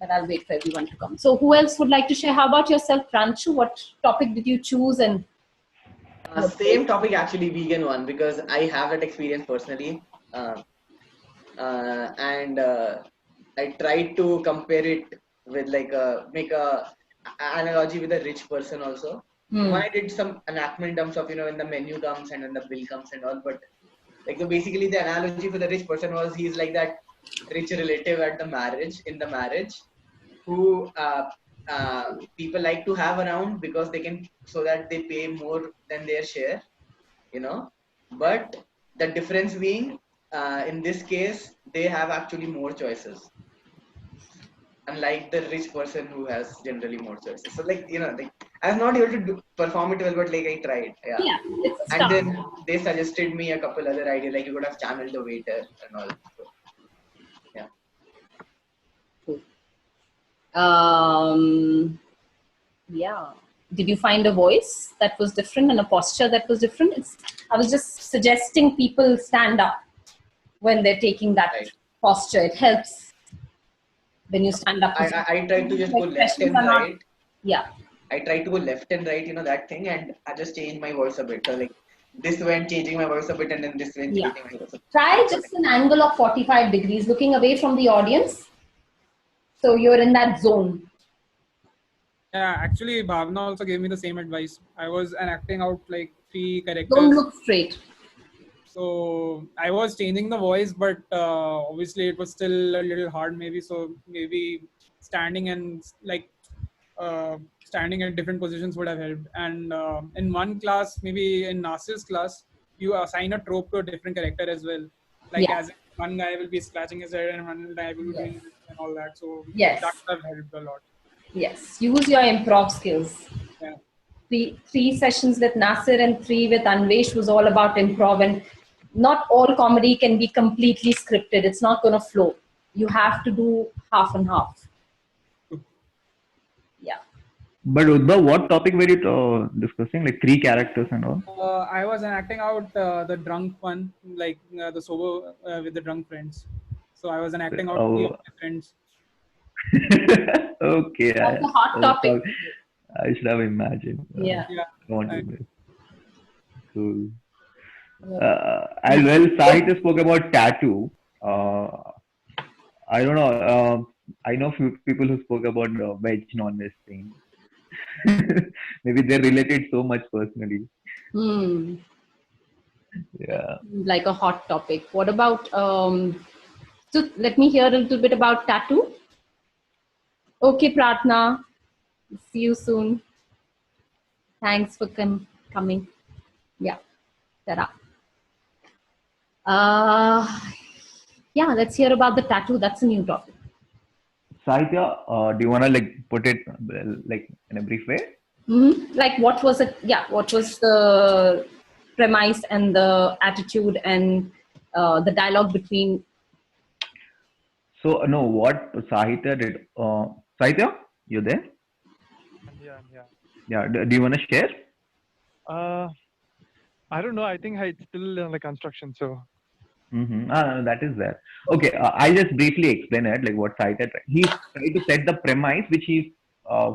But I'll wait for everyone to come. So who else would like to share? How about yourself, Pranchu? What topic did you choose? And
Same topic, actually, vegan one, because I have that experience personally. And I tried to compare it with make a analogy with a rich person also. I did some enactment in terms of, when the menu comes and when the bill comes and all, but so basically the analogy for the rich person was he's like that rich relative at the marriage, who people like to have around because they can, so that they pay more than their share, but the difference being in this case they have actually more choices, unlike the rich person who has generally more choices. So I was not able to perform it well, but I tried.
yeah, it's a
And
start.
then they suggested me a couple other ideas, like you could have channeled the waiter and all. So, yeah.
Yeah. Did you find a voice that was different and a posture that was different? I was just suggesting people stand up when they're taking that posture. It helps when you stand up.
I tried to just go left and right.
Yeah.
I tried to go left and right, that thing, and I just changed my voice a bit. So this way and changing my voice a bit, and then this way and
Yeah.
changing my voice a bit.
Try just an angle of 45 degrees, looking away from the audience. So you're in that zone.
Yeah, actually, Bhavna also gave me the same advice. I was acting out like 3 characters.
Don't look straight.
So I was changing the voice, but obviously it was still a little hard. Maybe so. Maybe standing and standing at different positions would have helped. And in one class, maybe in Nasir's class, you assign a trope to a different character as well. Like
Yeah.
as if one guy will be scratching his head and one guy will be doing this and all that. So
Yes.
that would have helped a lot.
Yes. Use your improv skills.
Yeah.
Three sessions with Nasir and 3 with Anvesh was all about improv, and not all comedy can be completely scripted. It's not going to flow. You have to do half and half. Yeah.
But Uddhav, what topic were you discussing? Like 3 characters and all?
I was acting out the drunk one, like the sober with the drunk friends. So I was acting out 3 of my friends.
Okay.
That's a hot topic.
I should have imagined.
Yeah.
I want to do. Cool. As well, Sahitya spoke about tattoo. I don't know. I know few people who spoke about veg, non-veg thing. Maybe they related so much personally. Yeah.
Like a hot topic. What about, so let me hear a little bit about tattoo. Okay, Pratna. See you soon. Thanks for coming. Yeah. Ta-da. Yeah, let's hear about the tattoo. That's a new topic.
Sahitya, do you want to put it in a brief way?
Mm-hmm. Like what was it? Yeah, what was the premise and the attitude and the dialogue between?
So no, what Sahitya did. Sahitya, you there? Yeah. Do you want to share?
I don't know. I think it's still in the construction. So.
No, that is there. Okay, I'll just briefly explain it. Like what Sahitya tried. He tried to set the premise, which he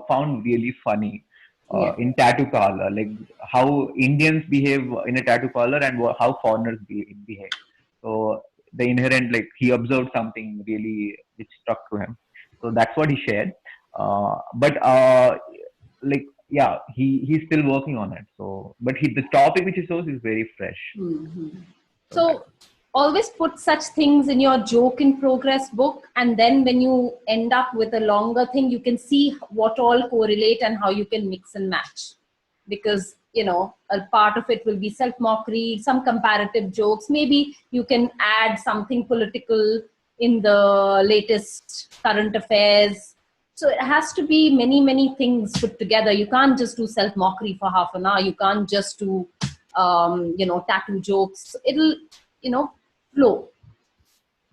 found really funny in tattoo parlor, like how Indians behave in a tattoo parlor and how foreigners behave. So the inherent, he observed something really which struck to him. So that's what he shared. Yeah, he's still working on it. So, but the topic which he chose is very fresh.
Mm-hmm. So always put such things in your joke in progress book, and then when you end up with a longer thing, you can see what all correlate and how you can mix and match. Because, a part of it will be self-mockery, some comparative jokes. Maybe you can add something political in the latest current affairs. So it has to be many, many things put together. You can't just do self-mockery for half an hour. You can't just do, tattoo jokes. It'll, flow.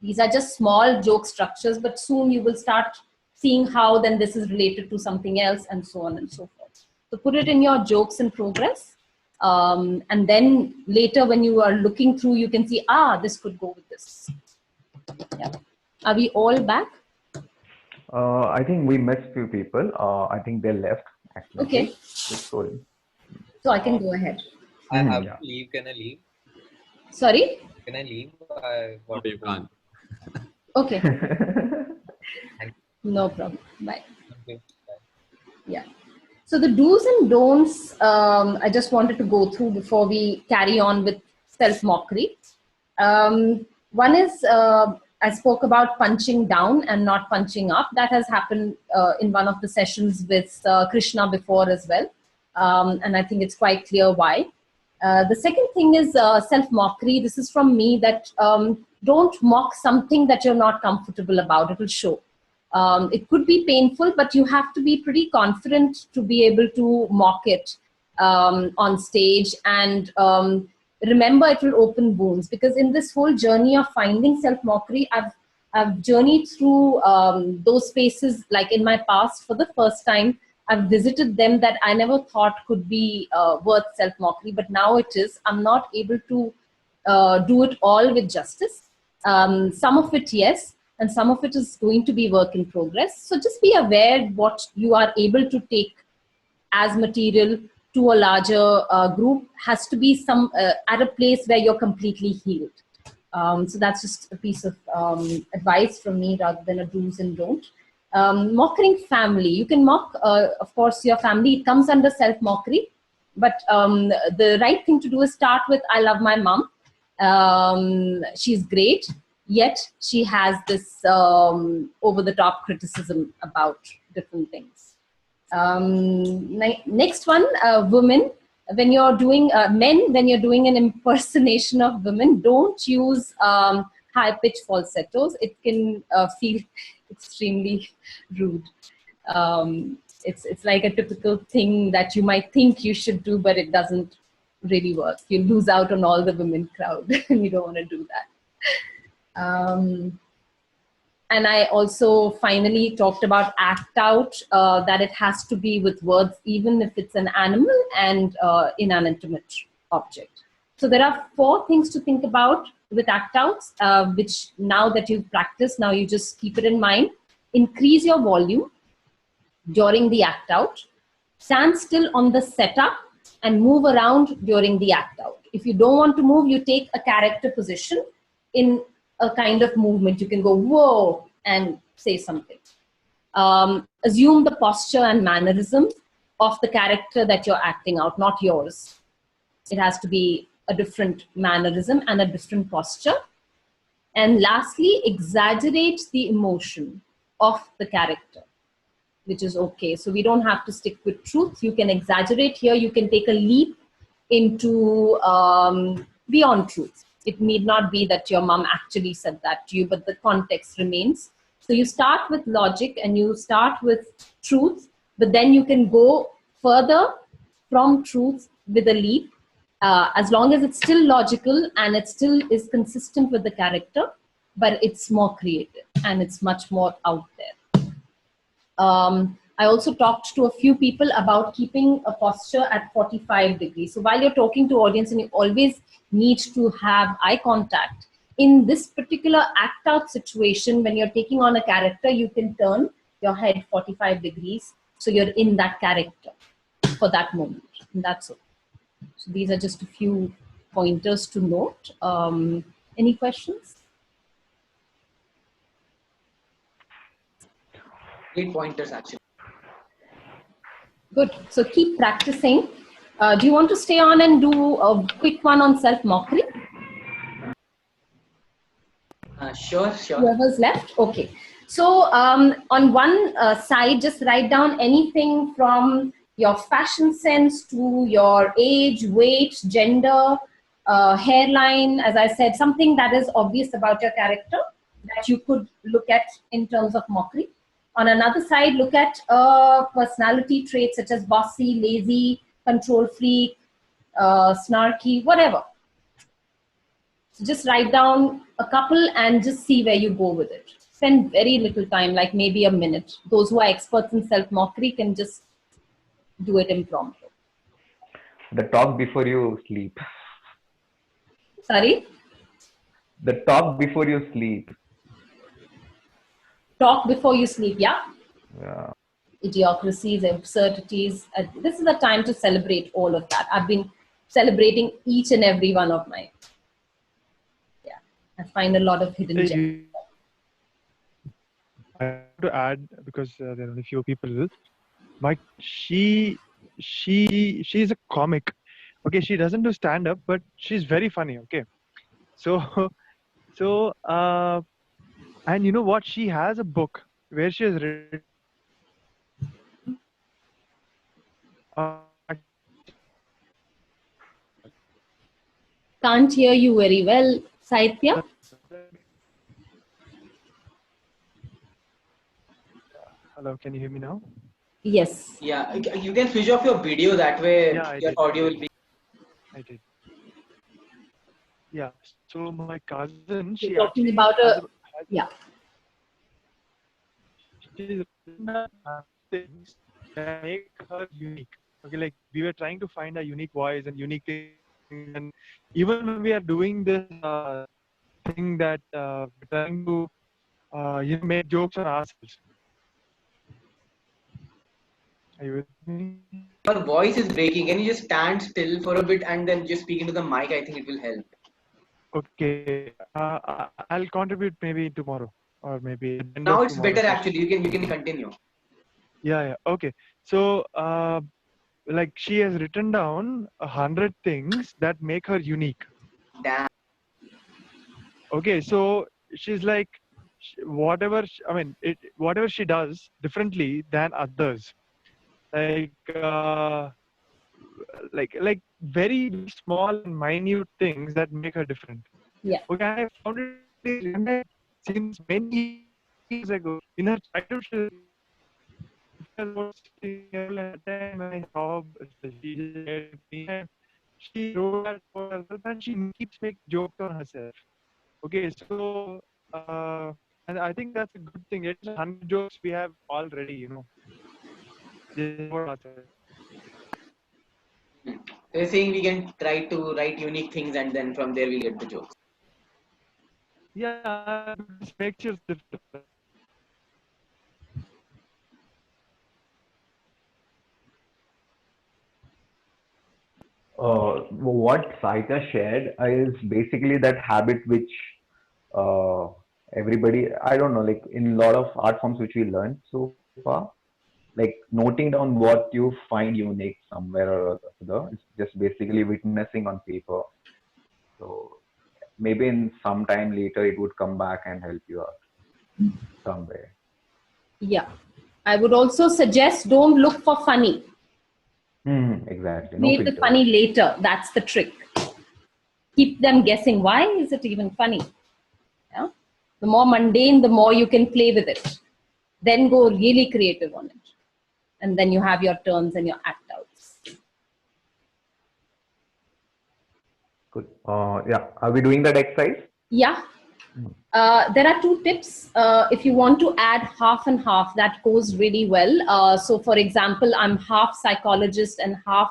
These are just small joke structures, but soon you will start seeing how then this is related to something else and so on and so forth. So put it in your jokes in progress. And then later when you are looking through, you can see, this could go with this. Yeah. Are we all back?
I think we missed few people. I think they left. Actually.
Okay. So I can go ahead.
I have to leave. Can I leave?
Sorry?
Can I leave?
You can't.
Okay. No problem. Bye.
Okay.
Yeah. So the do's and don'ts, I just wanted to go through before we carry on with self-mockery. One is, I spoke about punching down and not punching up. That has happened in one of the sessions with Krishna before as well. And I think it's quite clear why. The second thing is self-mockery. This is from me, that don't mock something that you're not comfortable about. It will show. It could be painful, but you have to be pretty confident to be able to mock it on stage. And remember, it will open wounds, because in this whole journey of finding self-mockery, I've journeyed through those spaces, like in my past for the first time. I've visited them that I never thought could be worth self-mockery, but now it is. I'm not able to do it all with justice. Some of it, yes, and some of it is going to be work in progress. So just be aware what you are able to take as material to a larger group has to be some at a place where you're completely healed. So that's just a piece of advice from me rather than a do's and don't. Mocking family. You can mock, of course, your family. It comes under self-mockery. But the right thing to do is start with, I love my mom. She's great. Yet she has this over-the-top criticism about different things. Next one, women. When you're doing men, when you're doing an impersonation of women, don't use high-pitched falsettos. It can feel extremely rude. It's like a typical thing that you might think you should do, but it doesn't really work. You lose out on all the women crowd, and you don't want to do that. And I also finally talked about act out, that it has to be with words, even if it's an animal and inanimate object. So there are 4 things to think about with act outs, which now that you've practiced, now you just keep it in mind. Increase your volume during the act out. Stand still on the setup and move around during the act out. If you don't want to move, you take a character position in a kind of movement. You can go, whoa, and say something. Assume the posture and mannerism of the character that you're acting out, not yours. It has to be a different mannerism and a different posture. And lastly, exaggerate the emotion of the character, which is okay. So we don't have to stick with truth. You can exaggerate here. You can take a leap into beyond truth. It need not be that your mom actually said that to you, but the context remains. So you start with logic and you start with truth, but then you can go further from truth with a leap, as long as it's still logical and it still is consistent with the character, but it's more creative and it's much more out there. I also talked to a few people about keeping a posture at 45 degrees. So while you're talking to audience, and you always need to have eye contact, in this particular act out situation, when you're taking on a character, you can turn your head 45 degrees. So you're in that character for that moment. And that's it. So these are just a few pointers to note. Any questions?
Great pointers, actually.
Good. So keep practicing. Do you want to stay on and do a quick one on self-mockery?
Sure.
Whoever's left? Okay. So on one side, just write down anything from your fashion sense to your age, weight, gender, hairline. As I said, something that is obvious about your character that you could look at in terms of mockery. On another side, look at personality traits such as bossy, lazy, control freak, snarky, whatever. So just write down a couple and just see where you go with it. Spend very little time, like maybe a minute. Those who are experts in self-mockery can just do it impromptu.
The talk before you sleep.
Sorry?
The talk before you sleep.
Talk before you sleep, yeah?
Yeah.
Idiocracies, absurdities. This is the time to celebrate all of that. I've been celebrating each and every one of mine. Yeah, I find a lot of hidden gems.
I have to add, because there are only few people, but she's a comic. Okay, she doesn't do stand-up, but she's very funny. Okay, so and you know what? She has a book where she has written.
Can't hear you very well, Saitya.
Hello, can you hear me now?
Yes.
Yeah, you can switch off your video. That way, your audio will be.
I did. Yeah. So my cousin, she
You're talking
actually
about yeah.
She's things that make her unique. Okay, like we were trying to find a unique voice and unique thing, and even when we are doing this thing that we're trying to make jokes on ourselves. Are you with me?
Your voice is breaking. Can you just stand still for a bit and then just speak into the mic? I think it will help.
Okay. I'll contribute maybe tomorrow or maybe at the end
Now
of
it's
tomorrow.
better actually. You can continue.
Yeah. Okay. So, like she has written down 100 things that make her unique.
Damn.
Okay. So she's like, whatever she does differently than others, like like very small and minute things that make her different.
Yeah.
Okay, I found it since many years ago in her childhood. She wrote that for herself and she keeps making jokes on herself. Okay, so and I think that's a good thing. It's 100 jokes we have already, Just for ourselves.
They're saying we can try to write unique things and then from there we get the jokes.
Yeah, this makes you different.
What Saika shared is basically that habit which uh, everybody, I don't know, like in a lot of art forms which we learned so far, like noting down what you find unique somewhere or other. It's just basically witnessing on paper. So maybe in some time later it would come back and help you out somewhere.
Yeah. I would also suggest don't look for funny.
Exactly. No
Create the
filter.
funny later. That's the trick. Keep them guessing. Why is it even funny? Yeah? The more mundane, the more you can play with it. Then go really creative on it. And then you have your turns and your act outs.
Good. Yeah. Are we doing that exercise?
Yeah. There are 2 tips. If you want to add half and half, that goes really well. So, for example, I'm half psychologist and half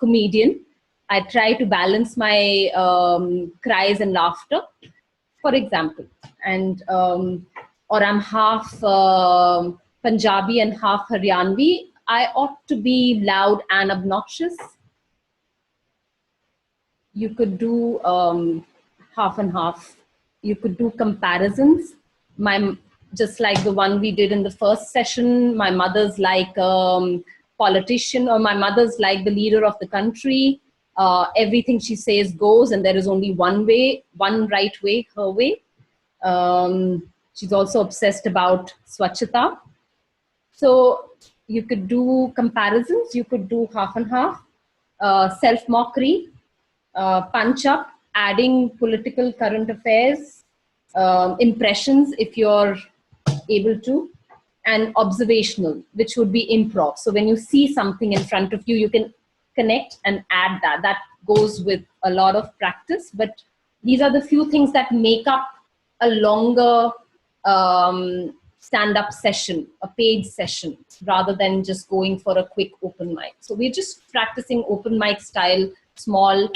comedian. I try to balance my cries and laughter, for example. And or I'm half Punjabi and half Haryanvi. I ought to be loud and obnoxious. You could do half and half. You could do comparisons. Just like the one we did in the first session, my mother's like politician, or my mother's like the leader of the country. Everything she says goes, and there is only one way, one right way, her way. She's also obsessed about Swachhata. So you could do comparisons, you could do half and half, self-mockery, punch up, adding political current affairs, impressions if you're able to, and observational, which would be improv. So when you see something in front of you, you can connect and add that. That goes with a lot of practice, but these are the few things that make up a longer stand-up session, a paid session, rather than just going for a quick open mic. So we're just practicing open mic style, small,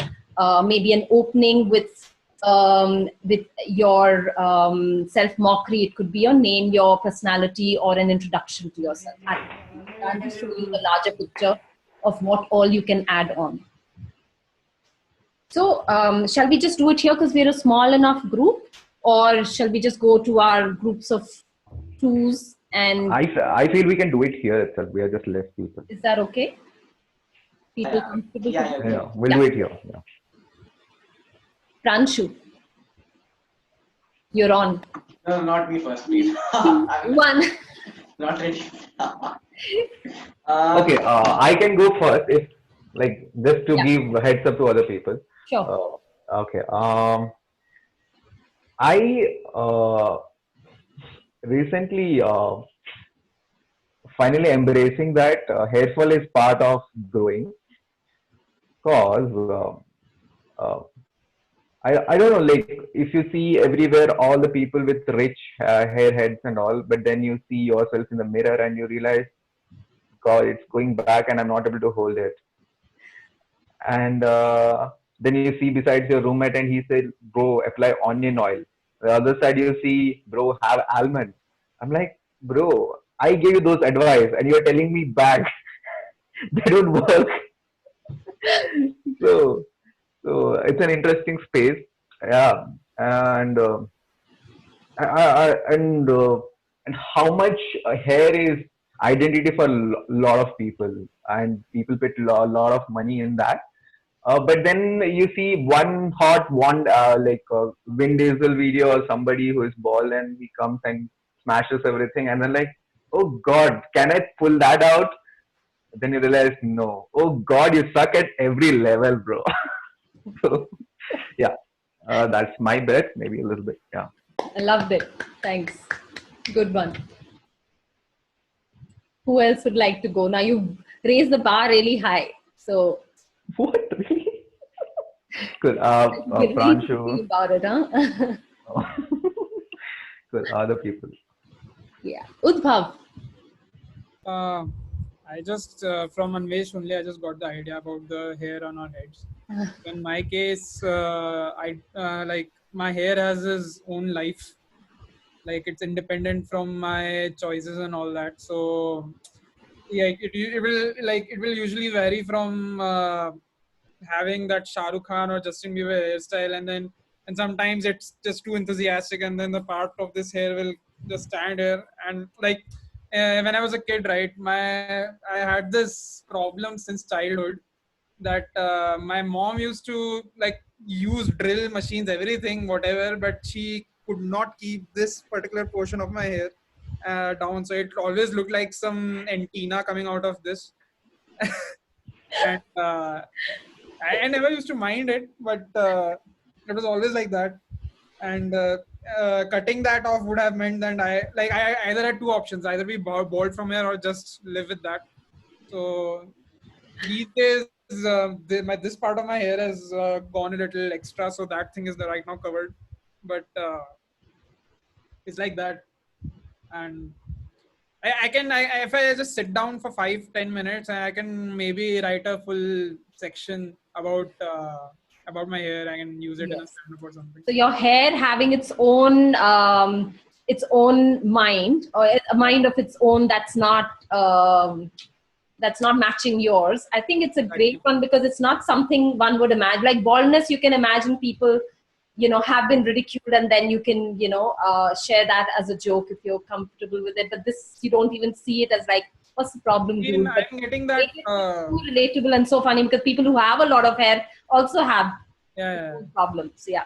maybe an opening with your self-mockery. It could be your name, your personality, or an introduction to yourself. I'll just show you the larger picture of what all you can add on. So shall we just do it here because we're a small enough group, or shall we just go to our groups of 2s? And
I feel we can do it here itself. We are just less people.
Is that okay? People comfortable?
Yeah, we'll do it here. Yeah.
Pranshu, you're on.
No, not me first, please.
1.
Not ready.
Okay, I can go first if, like, just to give a heads up to other people.
Sure.
Okay. I recently finally embracing that hair fall is part of growing, because I don't know, like if you see everywhere all the people with rich hair heads and all, but then you see yourself in the mirror and you realize, God, it's going back and I'm not able to hold it. And then you see besides your roommate and he said, bro, apply onion oil. The other side you see, bro, have almond. I'm like, bro, I gave you those advice and you're telling me back. they don't work. So, so it's an interesting space. Yeah, and and and how much hair is identity for a lot of people, and people put a lot of money in that. But then you see like Vin Diesel video or somebody who is bald and he comes and smashes everything, and then like, oh God, can I pull that out? Then you realize, no. Oh God, you suck at every level, bro. So yeah, that's my bet. Maybe a little bit. Yeah.
I loved it. Thanks. Good one. Who else would like to go? Now you raised the bar really high. So
what? Good.
you're really
Pranshu.
thinking about it, huh?
Good. Other people.
Yeah. Udbhav.
I just, from Anvesh only, I just got the idea about the hair on our heads. In my case, like my hair has its own life. Like it's independent from my choices and all that. So yeah, it will usually vary from having that Shah Rukh Khan or Justin Bieber hairstyle, and sometimes it's just too enthusiastic, and then the part of this hair will just stand here. And like when I was a kid, right, I had this problem since childhood that my mom used to like use drill machines, everything, whatever, but she could not keep this particular portion of my hair down, so it always looked like some antenna coming out of this. And I never used to mind it, but it was always like that. And cutting that off would have meant that I either had two options: either be bald from here or just live with that. So these days, this part of my hair has gone a little extra, so that thing is right now covered. But it's like that, and if I just sit down for 5-10 minutes, I can maybe write a full section about my hair. I can use it in a stand-up or something.
So your hair having its own mind, or a mind of its own that's not matching yours. I think it's a great one because it's not something one would imagine. Like baldness, you can imagine people, have been ridiculed, and then you can, share that as a joke if you're comfortable with it. But this, you don't even see it as like, what's the problem, dude?
I'm getting that
too relatable and so funny because people who have a lot of hair also have problems. Yeah.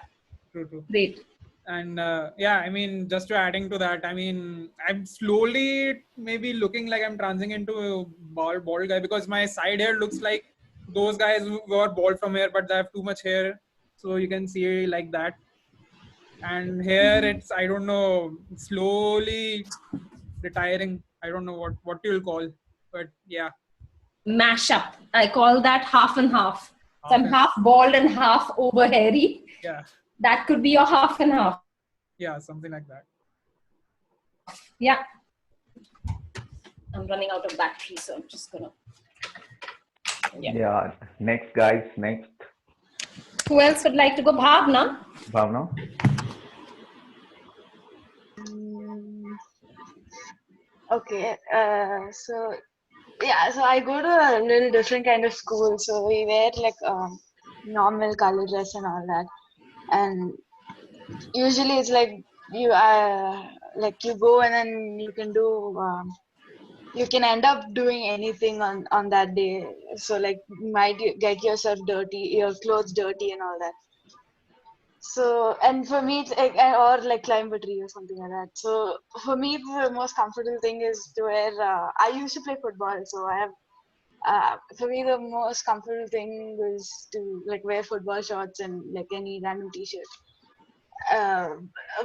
True.
Great.
And I mean, just to adding to that, I mean, I'm slowly maybe looking like I'm transitioning into a bald guy, because my side hair looks like those guys who are bald from here, but they have too much hair. So you can see like that. And here it's, I don't know, slowly retiring. I don't know what you'll call, but yeah.
Mashup. I call that half and half. So I'm half bald and half over hairy.
Yeah.
That could be your half and half.
Yeah, something like that.
Yeah. I'm running out of battery, so I'm just gonna.
Yeah. Next, guys. Next.
Who else would like to go? Bhavna.
Bhavna.
Okay. So I go to a little different kind of school. So we wear like normal color dress and all that. And usually it's like you go and then you can do you can end up doing anything on that day. So like you might get yourself dirty, your clothes dirty and all that. So, and for me, it's like, or like climb a tree or something like that. So for me, the most comfortable thing is to wear, I used to play football. So I have, for me, the most comfortable thing was to like wear football shorts and like any random t-shirt.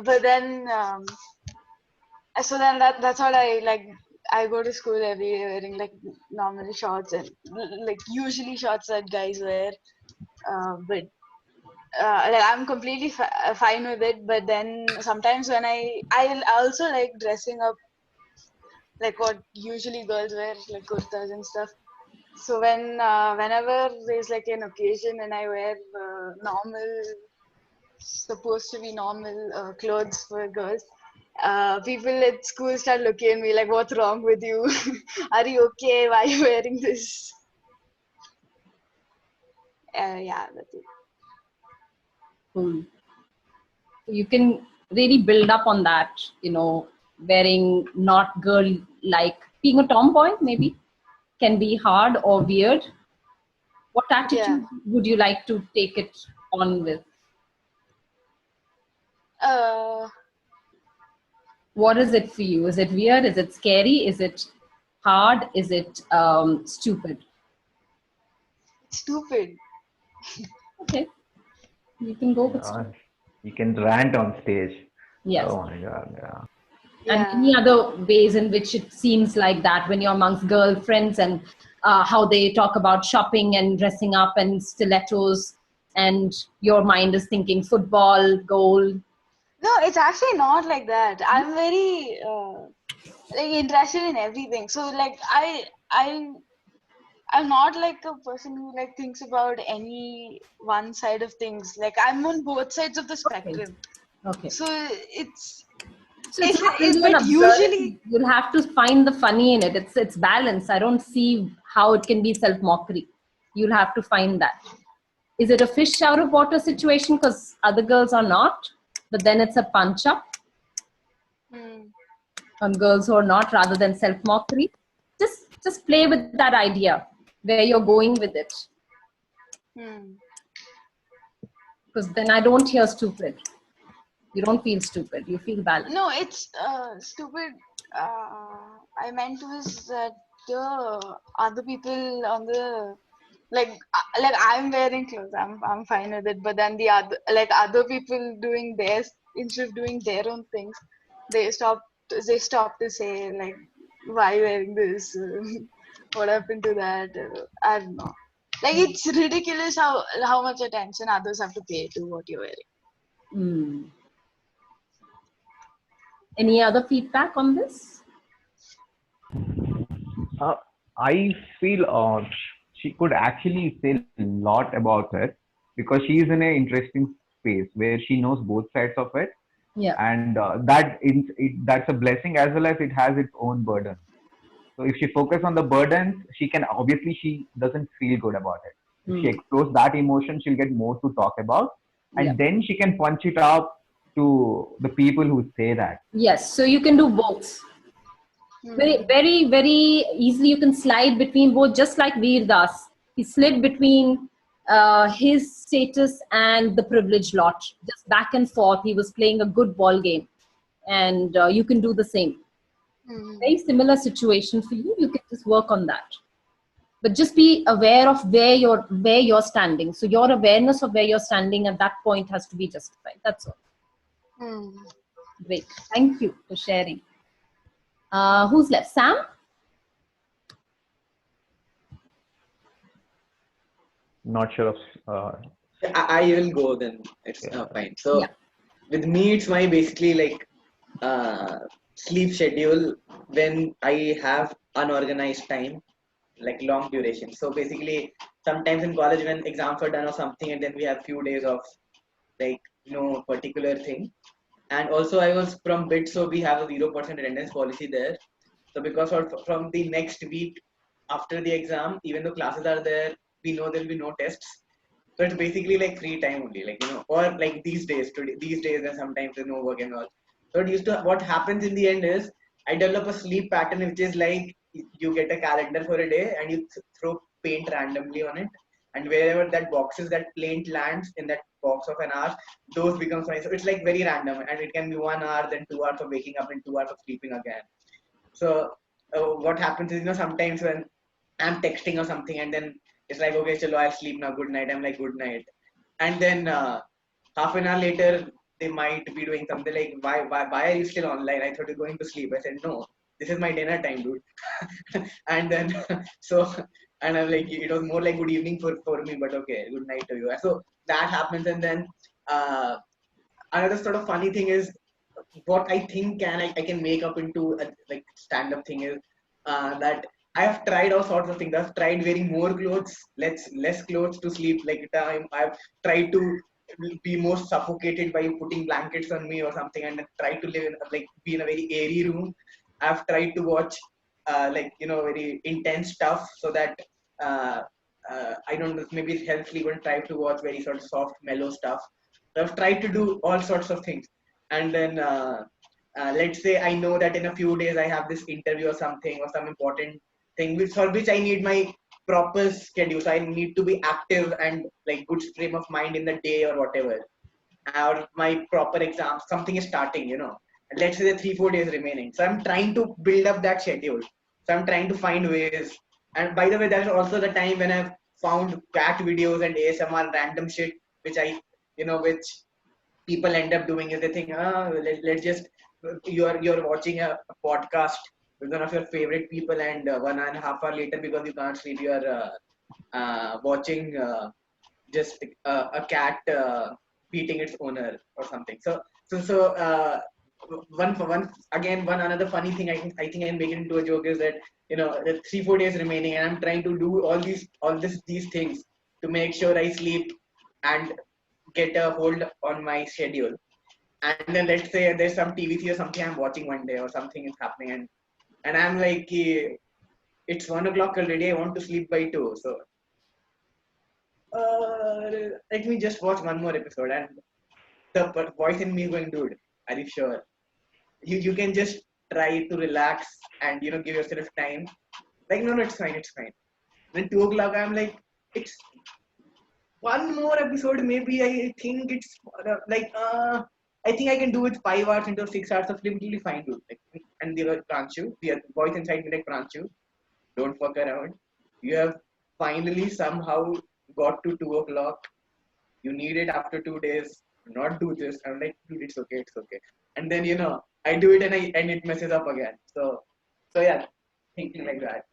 But then, so then that's what I like. I go to school every day wearing like normal shorts and like usually shorts that guys wear. But like I'm completely fine with it. But then sometimes when I also like dressing up like what usually girls wear, like kurtas and stuff. So whenever there's like an occasion and I wear supposed to be normal clothes for girls, people at school start looking at me like, what's wrong with you? Are you okay? Why are you wearing this? yeah, that's it.
Cool. You can really build up on that, wearing not girl like, being a tomboy maybe can be hard or weird. What attitude
Yeah.
would you like to take it on with? What is it for you? Is it weird? Is it scary? Is it hard? Is it stupid?
Stupid.
Okay. You can go with stupid.
You can rant on stage.
Yes.
Oh my God. Yeah.
And any other ways in which it seems like that when you're amongst girlfriends, and how they talk about shopping and dressing up and stilettos, and your mind is thinking football, goal.
No, it's actually not like that. I'm very like interested in everything. So like I'm not like a person who like thinks about any one side of things. Like I'm on both sides of the spectrum.
Okay.
So it's
not really
but usually
you'll have to find the funny in it. It's balance. I don't see how it can be self-mockery. You'll have to find that. Is it a fish out of water situation because other girls are not, but then it's a punch up on girls who are not, rather than self-mockery? Just play with that idea where you're going with it. Because then I don't hear stupid. You don't feel stupid. You feel balanced.
No, it's stupid. I meant was that the other people on the like I'm wearing clothes. I'm fine with it. But then the other people doing theirs instead of doing their own things, they stop to say like, why wearing this? What happened to that? I don't know. Like it's ridiculous how much attention others have to pay to what you're wearing.
Any other feedback on this?
I feel she could actually say a lot about it because she is in an interesting space where she knows both sides of it.
Yeah.
And that's a blessing as well as it has its own burden. So if she focuses on the burdens, she doesn't feel good about it. If she explores that emotion, she'll get more to talk about. And then she can punch it up to the people who say that.
Yes, so you can do both. Very, very, very easily you can slide between both, just like Veer Das. He slid between his status and the privileged lot, just back and forth. He was playing a good ball game, and you can do the same. Very similar situation for you. You can just work on that, but just be aware of where you're standing. So your awareness of where you're standing at that point has to be justified. That's all. Great. Thank you for sharing. Who's left? Sam?
Not sure of...
I will go then. It's fine. So with me, it's my basically like sleep schedule when I have unorganized time, like long duration. So basically, sometimes in college when exams are done or something, and then we have few days of like no particular thing. And also I was from BIT, so we have a 0% attendance policy there. So because from the next week after the exam, even though classes are there, we know there will be no tests. So it's basically like free time only, like, or like these days and sometimes there's no work and all. So what happens in the end is I develop a sleep pattern, which is like you get a calendar for a day and you throw paint randomly on it. And wherever that paint lands in that box of an hour, those becomes my. So it's like very random, and it can be 1 hour, then 2 hours of waking up, and 2 hours of sleeping again. So what happens is, sometimes when I'm texting or something, and then it's like, okay, chalo, I'll sleep now. Good night. I'm like, good night. And then half an hour later, they might be doing something like, why are you still online? I thought you're going to sleep. I said, no, this is my dinner time, dude. And then and I'm like, it was more like good evening for me, but okay, good night to you. So that happens. And then another sort of funny thing is what I think I can make up into a like stand-up thing is that I have tried all sorts of things. I've tried wearing more clothes, less clothes to sleep. Like I've tried to be more suffocated by putting blankets on me or something, and try to live be in a very airy room. I've tried to watch very intense stuff so that I don't know, maybe it helps sleep and try to watch very sort of soft, mellow stuff. So I've tried to do all sorts of things. And then let's say I know that in a few days I have this interview or something or some important thing for which I need my proper schedule. So I need to be active and like good frame of mind in the day or whatever. Or my proper exam, something is starting, And let's say there are 3-4 days remaining. So I'm trying to build up that schedule. So I'm trying to find ways. And by the way, that's also the time when I've found cat videos and ASMR random shit, which which people end up doing is they think, let's just, you're watching a podcast with one of your favorite people and 1.5 hours later because you can't sleep, you're watching just a cat beating its owner or something. So one another funny thing I think I can make it into a joke is that the 3-4 days remaining and I'm trying to do these things to make sure I sleep and get a hold on my schedule. And then let's say there's some TV series or something I'm watching one day or something is happening and I'm like, it's 1 o'clock already, I want to sleep by 2. So let me just watch one more episode. And the voice in me is going, dude, are you sure? You can just try to relax and give yourself time. Like, no, it's fine. Then 2 o'clock, I'm like, it's one more episode. Maybe I think it's I think I can do it 5 hours into 6 hours of sleep. It'll be fine, dude. And they were Pranchu, the voice inside me like, Pranchu, don't fuck around. You have finally somehow got to 2 o'clock. You need it after 2 days. Do not do this. I'm like, dude, it's okay. And then I do it and it messes up again. So yeah, thinking like that.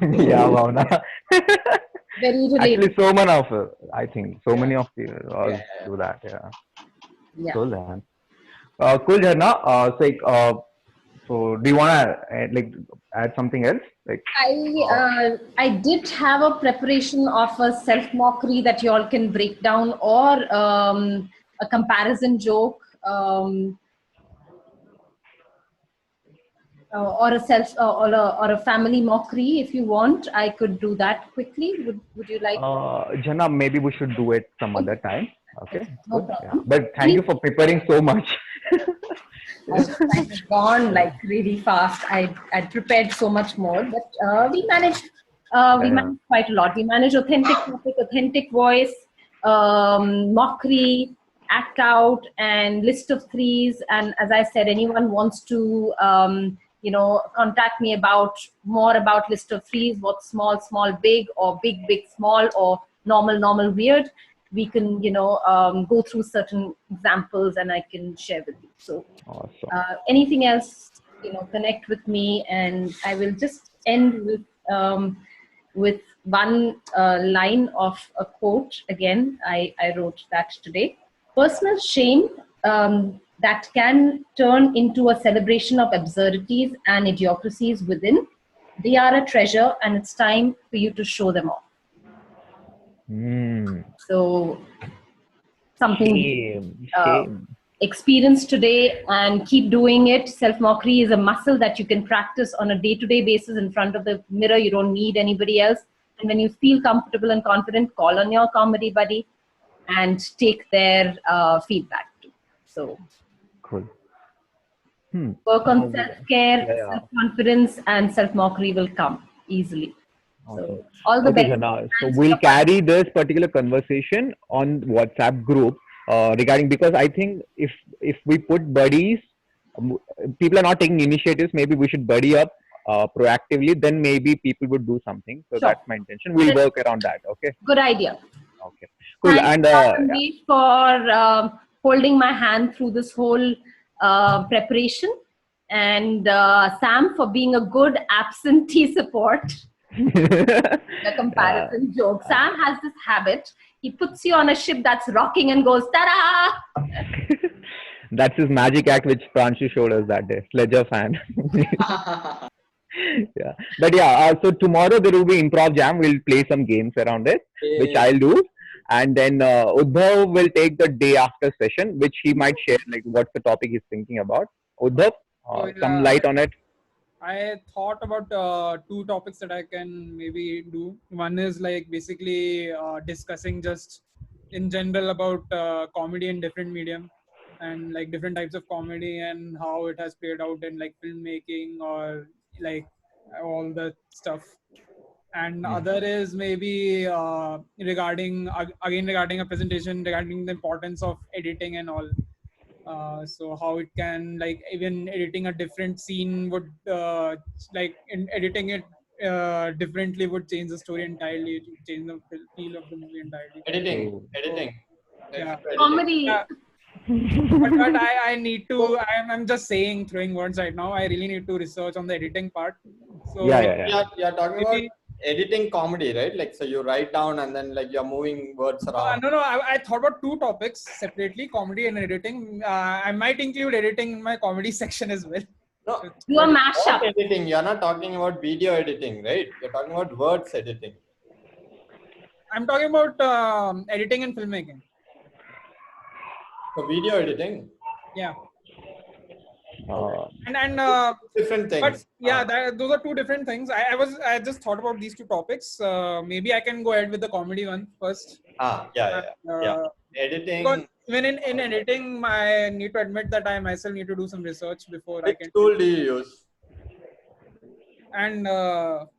Yeah, Bhavna.
Very relatable.
Actually, so many of I think so many of you do that.
Yeah.
Cool, then. Cool, Jharna. So do you want to add something else?
I did have a preparation of a self-mockery that you all can break down, or a comparison joke, or a family mockery. If you want, I could do that quickly. Would you like?
Jharna, maybe we should do it some other time. Okay.
No
Good.
problem.
Yeah. But thank you for preparing so much.
I've gone like really fast. I'd prepared so much more, but we managed quite a lot. We managed authentic topic, authentic voice, mockery, act out, and list of threes. And as I said, anyone wants to contact me about more about list of threes, what's small, big, or big, small, or normal, weird. We can, go through certain examples and I can share with you. So
awesome.
Anything else, connect with me, and I will just end with one line of a quote. Again, I wrote that today. Personal shame that can turn into a celebration of absurdities and idiocracies within. They are a treasure, and it's time for you to show them off. So something experience today and keep doing it. Self-mockery is a muscle that you can practice on a day-to-day basis in front of the mirror. You don't need anybody else. And when you feel comfortable and confident, call on your comedy buddy and take their feedback too. So
cool.
Work on self-care, self-confidence, and self-mockery will come easily. So all the best.
Jharna. So we'll carry this particular conversation on WhatsApp group regarding, because I think if we put buddies, people are not taking initiatives. Maybe we should buddy up proactively. Then maybe people would do something. So that's my intention. We'll work around that. Okay.
Good idea.
Okay. Cool.
Thanks, Sandeep, for holding my hand through this whole preparation, and Sam for being a good absentee support. The comparison joke. Sam has this habit. He puts you on a ship that's rocking and goes, ta-da!
That's his magic act, which Pranchu showed us that day. Sledger fan. Yeah. But so tomorrow there will be improv jam. We'll play some games around it, which I'll do. And then Uddhav will take the day after session, which he might share, what's the topic he's thinking about. Uddhav, some light on it.
I thought about two topics that I can maybe do. One is like basically discussing just in general about comedy in different medium and like different types of comedy and how it has played out in like filmmaking or like all the stuff. And other is maybe regarding regarding a presentation regarding the importance of editing and all. So how it can like even editing a different scene would like in editing it differently would change the story entirely, to change the feel of the movie entirely.
Editing.
Yeah.
Comedy.
Yeah. but I need to. I'm just saying, throwing words right now. I really need to research on the editing part. So
You're talking about editing comedy, right? Like, so you write down and then like you're moving words around.
No. I thought about two topics separately: comedy and editing. I might include editing in my comedy section as well.
No,
do a mashup.
Editing. You're not talking about video editing, right? You're talking about words editing.
I'm talking about editing and filmmaking.
So video editing.
Yeah. And
different things.
But yeah, those are two different things. I just thought about these two topics. Maybe I can go ahead with the comedy one first.
Editing.
Because even in editing, I need to admit that I myself need to do some research before I can.
Which tool do you use?
And I'm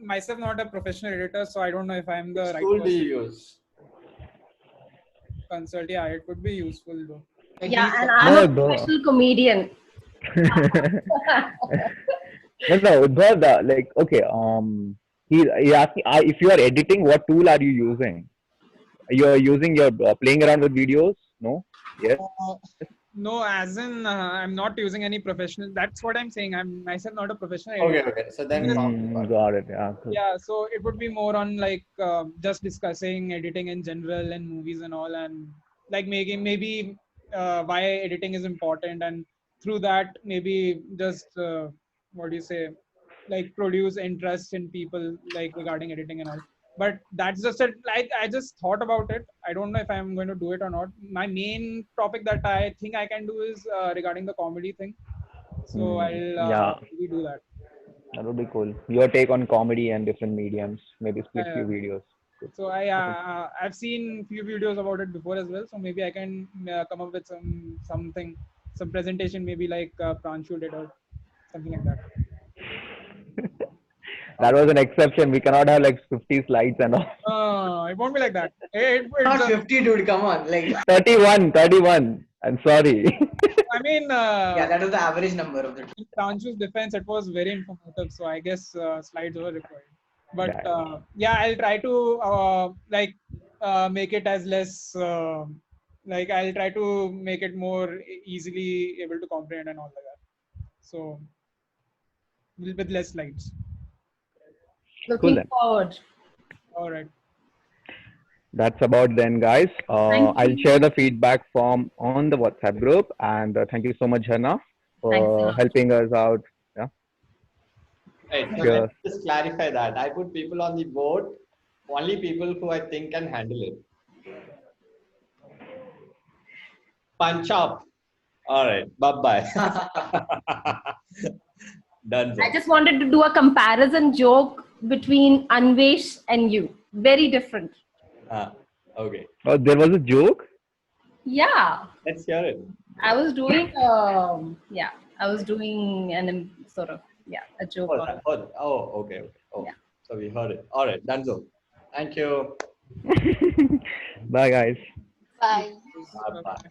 myself not a professional editor, so I don't know if I'm the
Which
right
tool
person.
do you use?
Consult, yeah, it could be useful though.
Yeah, and I'm a professional comedian.
But like, okay, he asking if you are editing, what tool are you using? You are using your playing around with videos? No? Yes?
No, as in I'm not using any professional. That's what I'm saying. I'm myself not a professional editor.
Okay. So then
got it. Yeah. Cool.
Yeah, so it would be more on like just discussing editing in general and movies and all, and like making maybe why editing is important, and through that maybe just what do you say, like produce interest in people like regarding editing and all. But that's just it. Like I just thought about it. I don't know if I'm going to do it or not. My main topic that I think I can do is regarding the comedy thing. So I'll maybe do that.
That would be cool. Your take on comedy and different mediums. Maybe split few videos. Good.
So I've seen few videos about it before as well. So maybe I can come up with some presentation, maybe like Pranshu did or something like that.
That was an exception. We cannot have like 50 slides and all.
It won't be like that.
Not 50, dude. Come on, like
31. I'm sorry.
I mean,
yeah, that was the average number of the.
In Pranshu's defense, it was very informative, so I guess slides were required. But yeah, I'll try to make it as less. Like I'll try to make it more easily able to comprehend and all like that. So with less slides.
Looking forward.
All right.
That's about then, guys. I'll share the feedback form on the WhatsApp group, and thank you so much, Jharna, for helping us out. Yeah.
Right. So let's just clarify that. I put people on the board, only people who I think can handle it. Punch up. All right. Bye-bye. Done.
I just wanted to do a comparison joke between Anvesh and you. Very different.
Okay.
Oh, there was a joke?
Yeah.
Let's hear it.
I was doing, I was doing a joke.
Okay. Oh, yeah. So we heard it. All right. Done. So. Thank you.
Bye, guys.
Bye.
Bye.